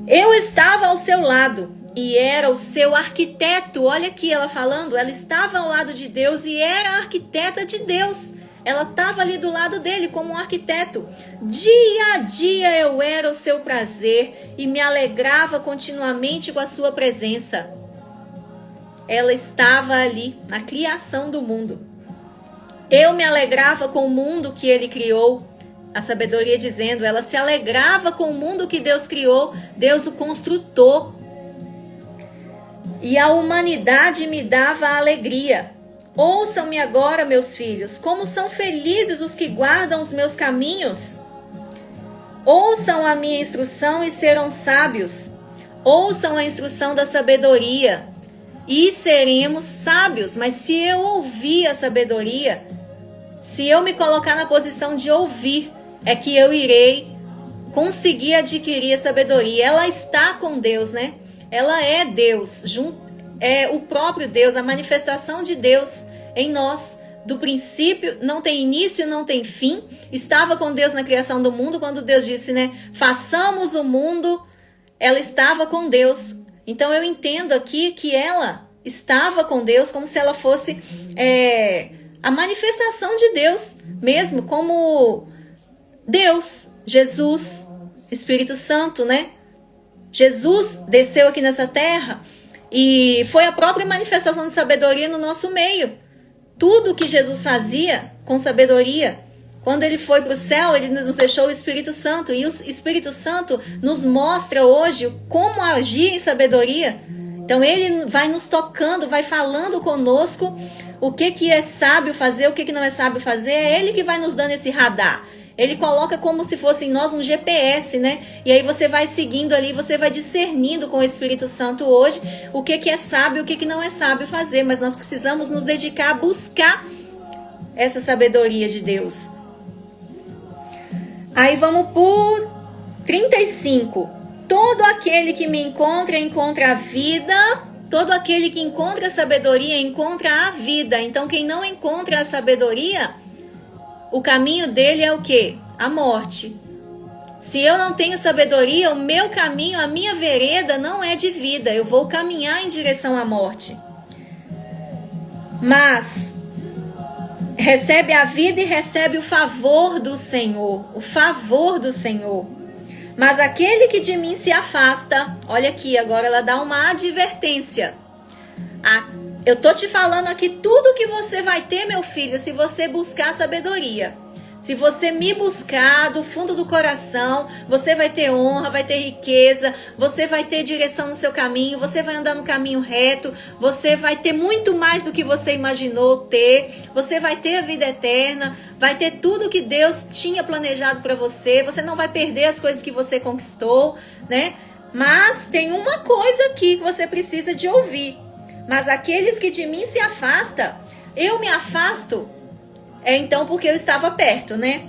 Eu estava ao seu lado e era o seu arquiteto. Olha aqui ela falando, ela estava ao lado de Deus e era a arquiteta de Deus. Ela estava ali do lado dele como um arquiteto. Dia a dia eu era o seu prazer e me alegrava continuamente com a sua presença. Ela estava ali na criação do mundo. Eu me alegrava com o mundo que ele criou. A sabedoria dizendo, ela se alegrava com o mundo que Deus criou, Deus o construtor. E a humanidade me dava alegria. Ouçam-me agora, meus filhos, como são felizes os que guardam os meus caminhos. Ouçam a minha instrução e serão sábios. Ouçam a instrução da sabedoria e seremos sábios. Mas se eu ouvir a sabedoria, se eu me colocar na posição de ouvir, é que eu irei conseguir adquirir a sabedoria. Ela está com Deus, né? Ela é Deus, é o próprio Deus, a manifestação de Deus em nós. Do princípio, não tem início, não tem fim. Estava com Deus na criação do mundo, quando Deus disse, né? Façamos o mundo, ela estava com Deus. Então eu entendo aqui que ela estava com Deus como se ela fosse a manifestação de Deus mesmo, como Deus, Jesus, Espírito Santo, né? Jesus desceu aqui nessa terra e foi a própria manifestação de sabedoria no nosso meio. tudo que Jesus fazia com sabedoria. Quando ele foi para o céu, ele nos deixou o Espírito Santo. E o Espírito Santo nos mostra hoje como agir em sabedoria. Então ele vai nos tocando, vai falando conosco o que é sábio fazer, o que não é sábio fazer. É ele que vai nos dando esse radar. Ele coloca como se fosse em nós um GPS, né? E aí você vai seguindo ali, você vai discernindo com o Espírito Santo hoje o que é sábio, o que não é sábio fazer. Mas nós precisamos nos dedicar a buscar essa sabedoria de Deus. Aí vamos por 35. Todo aquele que me encontra, encontra a vida. Todo aquele que encontra a sabedoria, encontra a vida. Então quem não encontra a sabedoria, o caminho dele é o quê? A morte. Se eu não tenho sabedoria, o meu caminho, a minha vereda não é de vida. Eu vou caminhar em direção à morte. Mas recebe a vida e recebe o favor do Senhor. O favor do Senhor. Mas aquele que de mim se afasta, olha aqui, agora ela dá uma advertência. Eu tô te falando aqui tudo que você vai ter, meu filho, se você buscar sabedoria. Se você me buscar do fundo do coração, você vai ter honra, vai ter riqueza, você vai ter direção no seu caminho, você vai andar no caminho reto, você vai ter muito mais do que você imaginou ter, você vai ter a vida eterna, vai ter tudo que Deus tinha planejado para você, você não vai perder as coisas que você conquistou, né? Mas tem uma coisa aqui que você precisa de ouvir. Mas aqueles que de mim se afastam, eu me afasto, então porque eu estava perto, né?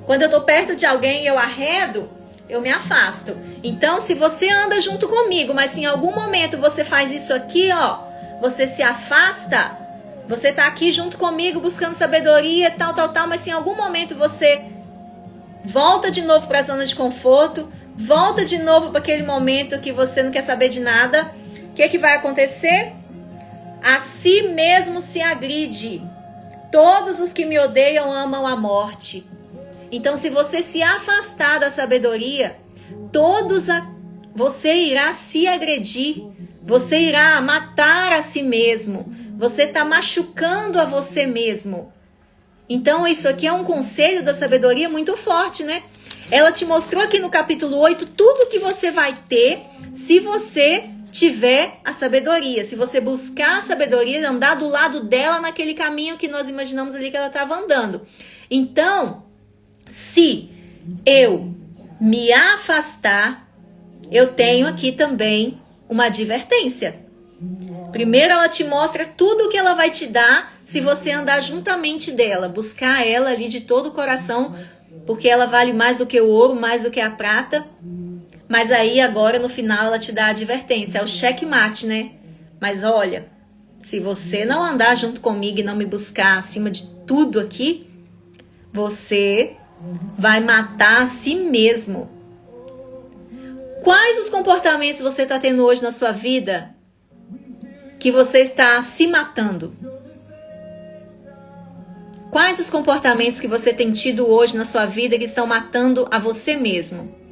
Quando eu estou perto de alguém e eu arredo, eu me afasto. Então, se você anda junto comigo, mas se em algum momento você faz isso aqui, ó, você se afasta, você está aqui junto comigo buscando sabedoria, tal, mas se em algum momento você volta de novo para a zona de conforto, volta de novo para aquele momento que você não quer saber de nada, o que vai acontecer? A si mesmo se agride. Todos os que me odeiam amam a morte. Então, se você se afastar da sabedoria, você irá se agredir. Você irá matar a si mesmo. Você está machucando a você mesmo. Então, isso aqui é um conselho da sabedoria muito forte, né? Ela te mostrou aqui no capítulo 8 tudo que você vai ter se você tiver a sabedoria, se você buscar a sabedoria, andar do lado dela naquele caminho que nós imaginamos ali que ela estava andando. Então, se eu me afastar, eu tenho aqui também uma advertência. Primeiro, ela te mostra tudo o que ela vai te dar se você andar juntamente dela, buscar ela ali de todo o coração, porque ela vale mais do que o ouro, mais do que a prata. Mas aí agora no final ela te dá a advertência, é o checkmate, né? Mas olha, se você não andar junto comigo e não me buscar acima de tudo aqui, você vai matar a si mesmo. Quais os comportamentos você está tendo hoje na sua vida que você está se matando? Quais os comportamentos que você tem tido hoje na sua vida que estão matando a você mesmo?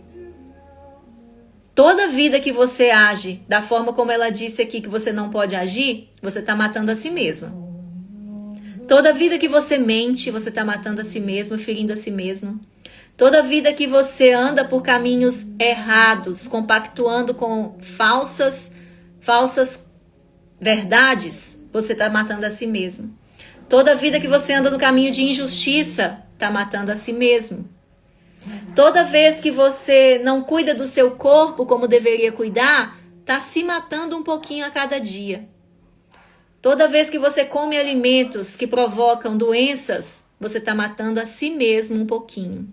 Toda vida que você age da forma como ela disse aqui que você não pode agir, você está matando a si mesmo. Toda vida que você mente, você está matando a si mesmo, ferindo a si mesmo. Toda vida que você anda por caminhos errados, compactuando com falsas verdades, você está matando a si mesmo. Toda vida que você anda no caminho de injustiça, está matando a si mesmo. Toda vez que você não cuida do seu corpo como deveria cuidar, está se matando um pouquinho a cada dia. Toda vez que você come alimentos que provocam doenças, você está matando a si mesmo um pouquinho.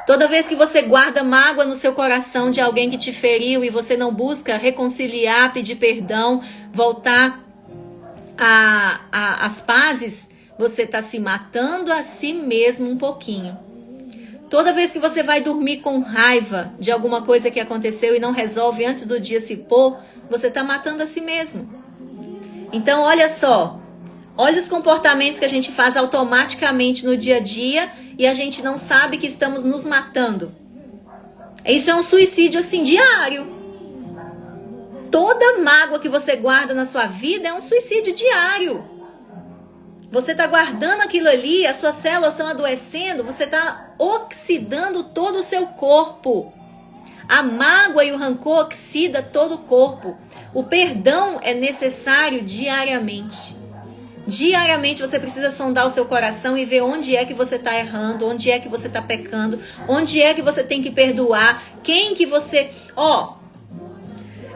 Toda vez que você guarda mágoa no seu coração de alguém que te feriu e você não busca reconciliar, pedir perdão, voltar às pazes, você está se matando a si mesmo um pouquinho. Toda vez que você vai dormir com raiva de alguma coisa que aconteceu e não resolve antes do dia se pôr, você está matando a si mesmo. Então, olha só. Olha os comportamentos que a gente faz automaticamente no dia a dia e a gente não sabe que estamos nos matando. Isso é um suicídio assim diário. Toda mágoa que você guarda na sua vida é um suicídio diário. Você está guardando aquilo ali, as suas células estão adoecendo, você está oxidando todo o seu corpo. A mágoa e o rancor oxida todo o corpo. O perdão é necessário diariamente. Diariamente você precisa sondar o seu coração e ver onde é que você está errando, onde é que você está pecando, onde é que você tem que perdoar, quem que você...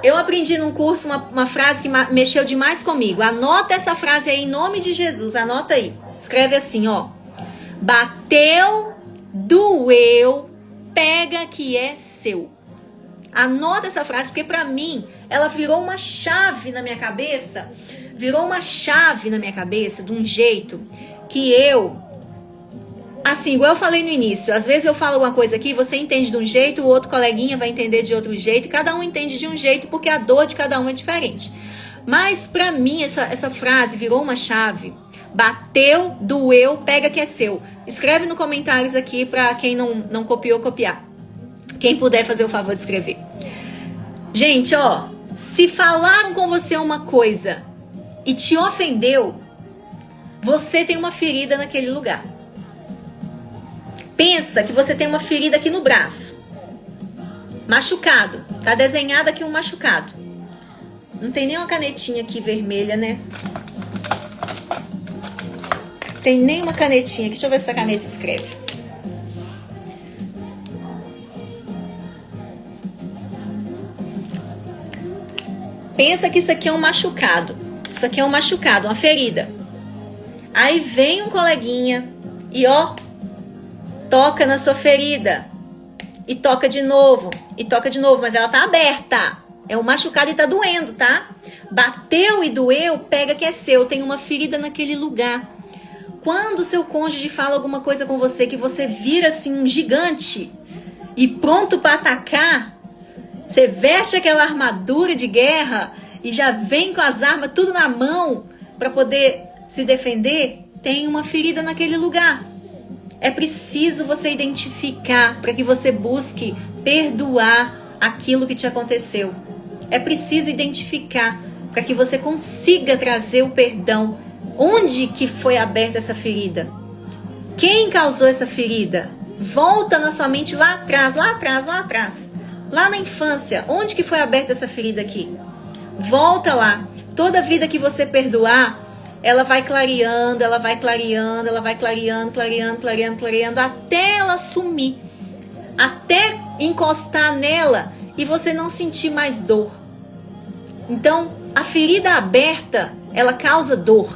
Eu aprendi num curso uma frase que mexeu demais comigo. Anota essa frase aí em nome de Jesus. Anota aí. Escreve assim, bateu, doeu, pega que é seu. Anota essa frase, porque pra mim ela virou uma chave na minha cabeça. Virou uma chave na minha cabeça de um jeito que assim, igual eu falei no início, às vezes eu falo uma coisa aqui, você entende de um jeito, o outro coleguinha vai entender de outro jeito, cada um entende de um jeito porque a dor de cada um é diferente. Mas pra mim essa frase virou uma chave. Bateu, doeu, pega que é seu. Escreve nos comentários aqui pra quem não copiou, copiar. Quem puder fazer o favor de escrever. Gente, se falaram com você uma coisa e te ofendeu, você tem uma ferida naquele lugar. Pensa que você tem uma ferida aqui no braço. Machucado. Tá desenhado aqui um machucado. Não tem nem uma canetinha aqui vermelha, né? Tem nem uma canetinha aqui. Deixa eu ver se a caneta escreve. Pensa que isso aqui é um machucado. Isso aqui é um machucado, uma ferida. Aí vem um coleguinha e toca na sua ferida. E toca de novo. E toca de novo. Mas ela tá aberta. É um machucado e tá doendo, tá? Bateu e doeu, pega que é seu. Tem uma ferida naquele lugar. Quando o seu cônjuge fala alguma coisa com você que você vira assim um gigante e pronto para atacar, você veste aquela armadura de guerra e já vem com as armas tudo na mão para poder se defender, tem uma ferida naquele lugar. É preciso você identificar para que você busque perdoar aquilo que te aconteceu. É preciso identificar para que você consiga trazer o perdão. Onde que foi aberta essa ferida? Quem causou essa ferida? Volta na sua mente lá atrás, lá atrás, lá atrás. Lá na infância, onde que foi aberta essa ferida aqui? Volta lá. Toda vida que você perdoar, ela vai clareando, ela vai clareando, ela vai clareando, clareando, clareando, clareando, até ela sumir. Até encostar nela e você não sentir mais dor. Então, a ferida aberta, ela causa dor.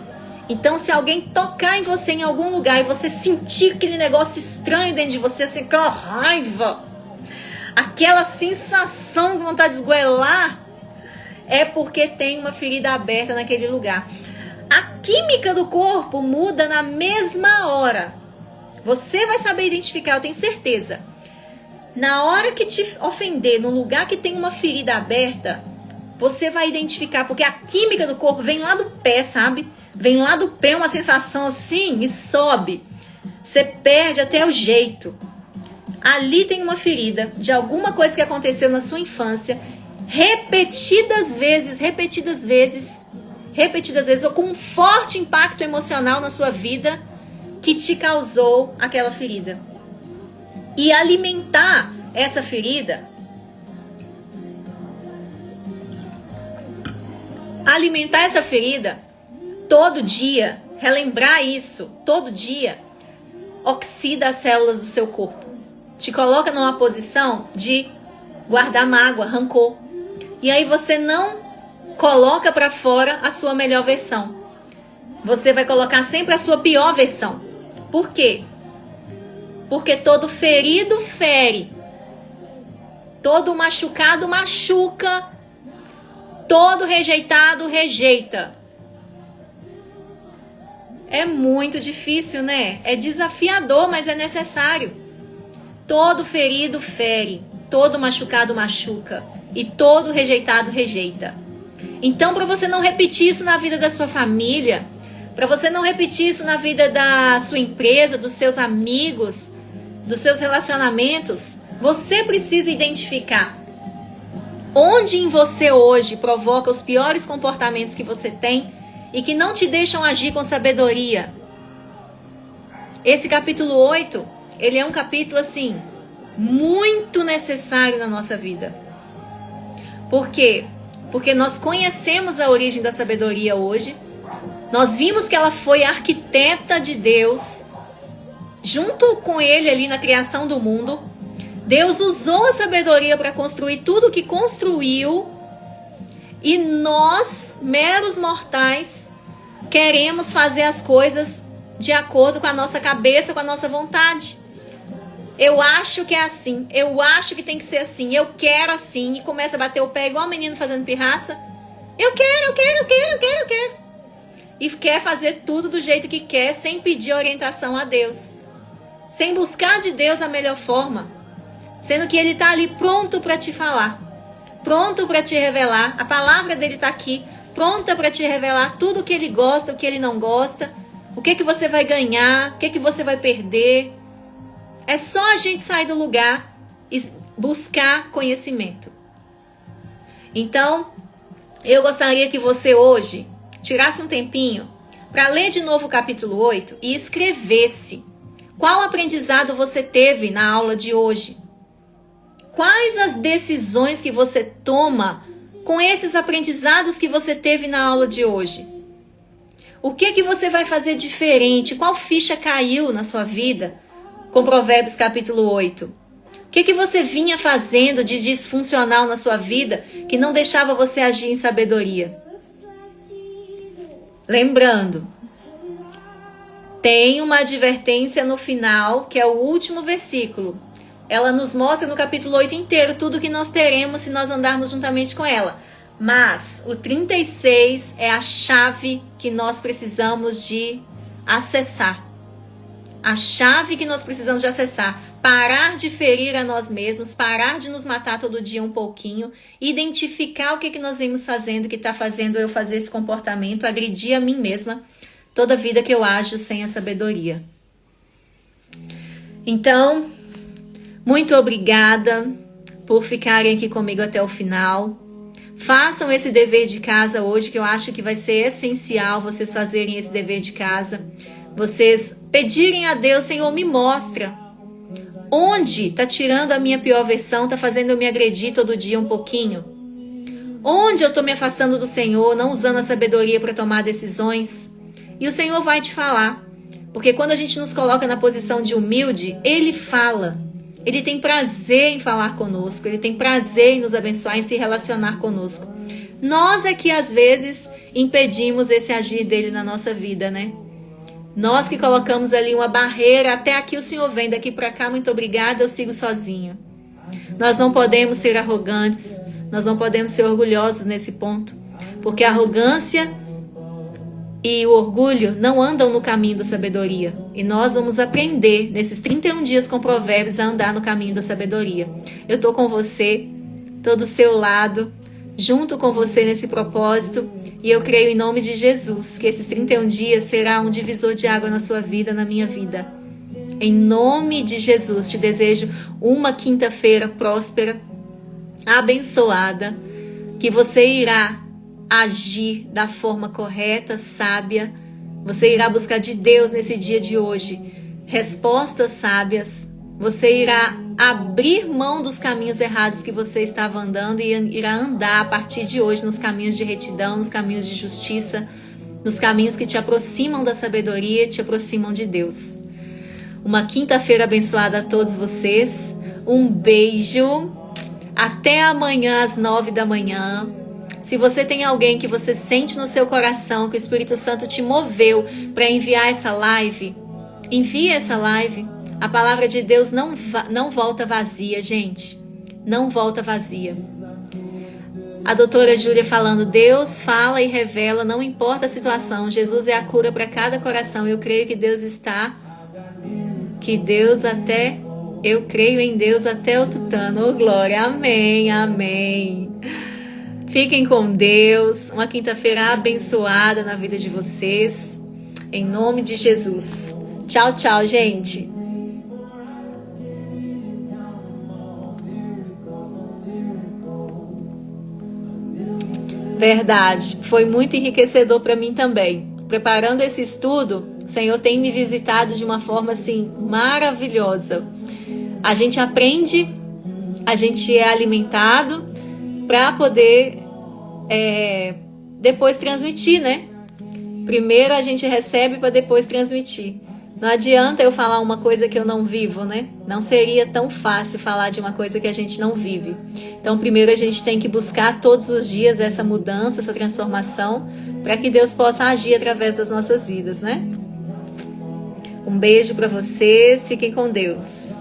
Então, se alguém tocar em você em algum lugar e você sentir aquele negócio estranho dentro de você, assim, aquela raiva, aquela sensação de vontade de esgoelar, é porque tem uma ferida aberta naquele lugar. A química do corpo muda na mesma hora. Você vai saber identificar, eu tenho certeza. Na hora que te ofender, no lugar que tem uma ferida aberta, você vai identificar, porque a química do corpo vem lá do pé, sabe? Vem lá do pé uma sensação assim e sobe. Você perde até o jeito. Ali tem uma ferida de alguma coisa que aconteceu na sua infância, repetidas vezes, ou com um forte impacto emocional na sua vida que te causou aquela ferida. E alimentar essa ferida, todo dia, relembrar isso, todo dia, oxida as células do seu corpo. Te coloca numa posição de guardar mágoa, rancor. E aí você não coloca para fora a sua melhor versão. Você vai colocar sempre a sua pior versão. Por quê? Porque todo ferido fere. Todo machucado machuca. Todo rejeitado rejeita. É muito difícil, né? É desafiador, mas é necessário. Todo ferido fere. Todo machucado machuca. E todo rejeitado rejeita. Então, para você não repetir isso na vida da sua família, para você não repetir isso na vida da sua empresa, dos seus amigos, dos seus relacionamentos, você precisa identificar onde em você hoje provoca os piores comportamentos que você tem e que não te deixam agir com sabedoria. Esse capítulo 8, ele é um capítulo assim, muito necessário na nossa vida. Por quê? Porque nós conhecemos a origem da sabedoria hoje. Nós vimos que ela foi arquiteta de Deus, junto com ele ali na criação do mundo. Deus usou a sabedoria para construir tudo o que construiu. E nós, meros mortais, queremos fazer as coisas de acordo com a nossa cabeça, com a nossa vontade. Eu acho que é assim, eu acho que tem que ser assim, eu quero assim. E começa a bater o pé igual o menino fazendo pirraça. Eu quero. E quer fazer tudo do jeito que quer, sem pedir orientação a Deus. Sem buscar de Deus a melhor forma. Sendo que Ele está ali pronto para te falar. Pronto para te revelar. A palavra dele está aqui, pronta para te revelar tudo o que Ele gosta, o que Ele não gosta. O que você vai ganhar, o que você vai perder. É só a gente sair do lugar e buscar conhecimento. Então, eu gostaria que você hoje tirasse um tempinho para ler de novo o capítulo 8 e escrevesse qual aprendizado você teve na aula de hoje. Quais as decisões que você toma com esses aprendizados que você teve na aula de hoje? O que você vai fazer diferente? Qual ficha caiu na sua vida com Provérbios capítulo 8? O que você vinha fazendo de disfuncional na sua vida que não deixava você agir em sabedoria? Lembrando, tem uma advertência no final, que é o último versículo. Ela nos mostra no capítulo 8 inteiro tudo que nós teremos se nós andarmos juntamente com ela. Mas o 36 é a chave que nós precisamos de acessar. A chave que nós precisamos de acessar. Parar de ferir a nós mesmos, parar de nos matar todo dia um pouquinho, identificar o que nós vimos fazendo, que está fazendo eu fazer esse comportamento, agredir a mim mesma, toda vida que eu ajo sem a sabedoria. Então, muito obrigada por ficarem aqui comigo até o final. Façam esse dever de casa hoje, que eu acho que vai ser essencial vocês fazerem esse dever de casa. Vocês pedirem a Deus, Senhor, me mostra onde está tirando a minha pior versão, está fazendo eu me agredir todo dia um pouquinho. Onde eu estou me afastando do Senhor, não usando a sabedoria para tomar decisões. E o Senhor vai te falar. Porque quando a gente nos coloca na posição de humilde, Ele fala. Ele tem prazer em falar conosco. Ele tem prazer em nos abençoar, em se relacionar conosco. Nós é que às vezes impedimos esse agir dele na nossa vida, né? Nós que colocamos ali uma barreira, até aqui o Senhor vem, daqui para cá, muito obrigada, eu sigo sozinho. Nós não podemos ser arrogantes, nós não podemos ser orgulhosos nesse ponto, porque a arrogância e o orgulho não andam no caminho da sabedoria. E nós vamos aprender nesses 31 dias com Provérbios a andar no caminho da sabedoria. Eu estou com você, estou do seu lado, junto com você nesse propósito, e eu creio em nome de Jesus que esses 31 dias será um divisor de água na sua vida, na minha vida. Em nome de Jesus, te desejo uma quinta-feira próspera, abençoada, que você irá agir da forma correta, sábia. Você irá buscar de Deus nesse dia de hoje respostas sábias. Você irá abrir mão dos caminhos errados que você estava andando e irá andar a partir de hoje nos caminhos de retidão, nos caminhos de justiça, nos caminhos que te aproximam da sabedoria e te aproximam de Deus. Uma quinta-feira abençoada a todos vocês. Um beijo. Até amanhã às 9 da manhã. Se você tem alguém que você sente no seu coração que o Espírito Santo te moveu para enviar essa live, envie essa live. A palavra de Deus não volta vazia, gente. Não volta vazia. A doutora Júlia falando, Deus fala e revela, não importa a situação. Jesus é a cura para cada coração. Eu creio que Deus está... Eu creio em Deus até o tutano. Oh, glória. Amém, amém. Fiquem com Deus. Uma quinta-feira abençoada na vida de vocês. Em nome de Jesus. Tchau, tchau, gente. Verdade, foi muito enriquecedor para mim também. Preparando esse estudo, o Senhor tem me visitado de uma forma assim maravilhosa. A gente aprende, a gente é alimentado para poder depois transmitir, né? Primeiro a gente recebe para depois transmitir. Não adianta eu falar uma coisa que eu não vivo, né? Não seria tão fácil falar de uma coisa que a gente não vive. Então, primeiro a gente tem que buscar todos os dias essa mudança, essa transformação, para que Deus possa agir através das nossas vidas, né? Um beijo para vocês, fiquem com Deus.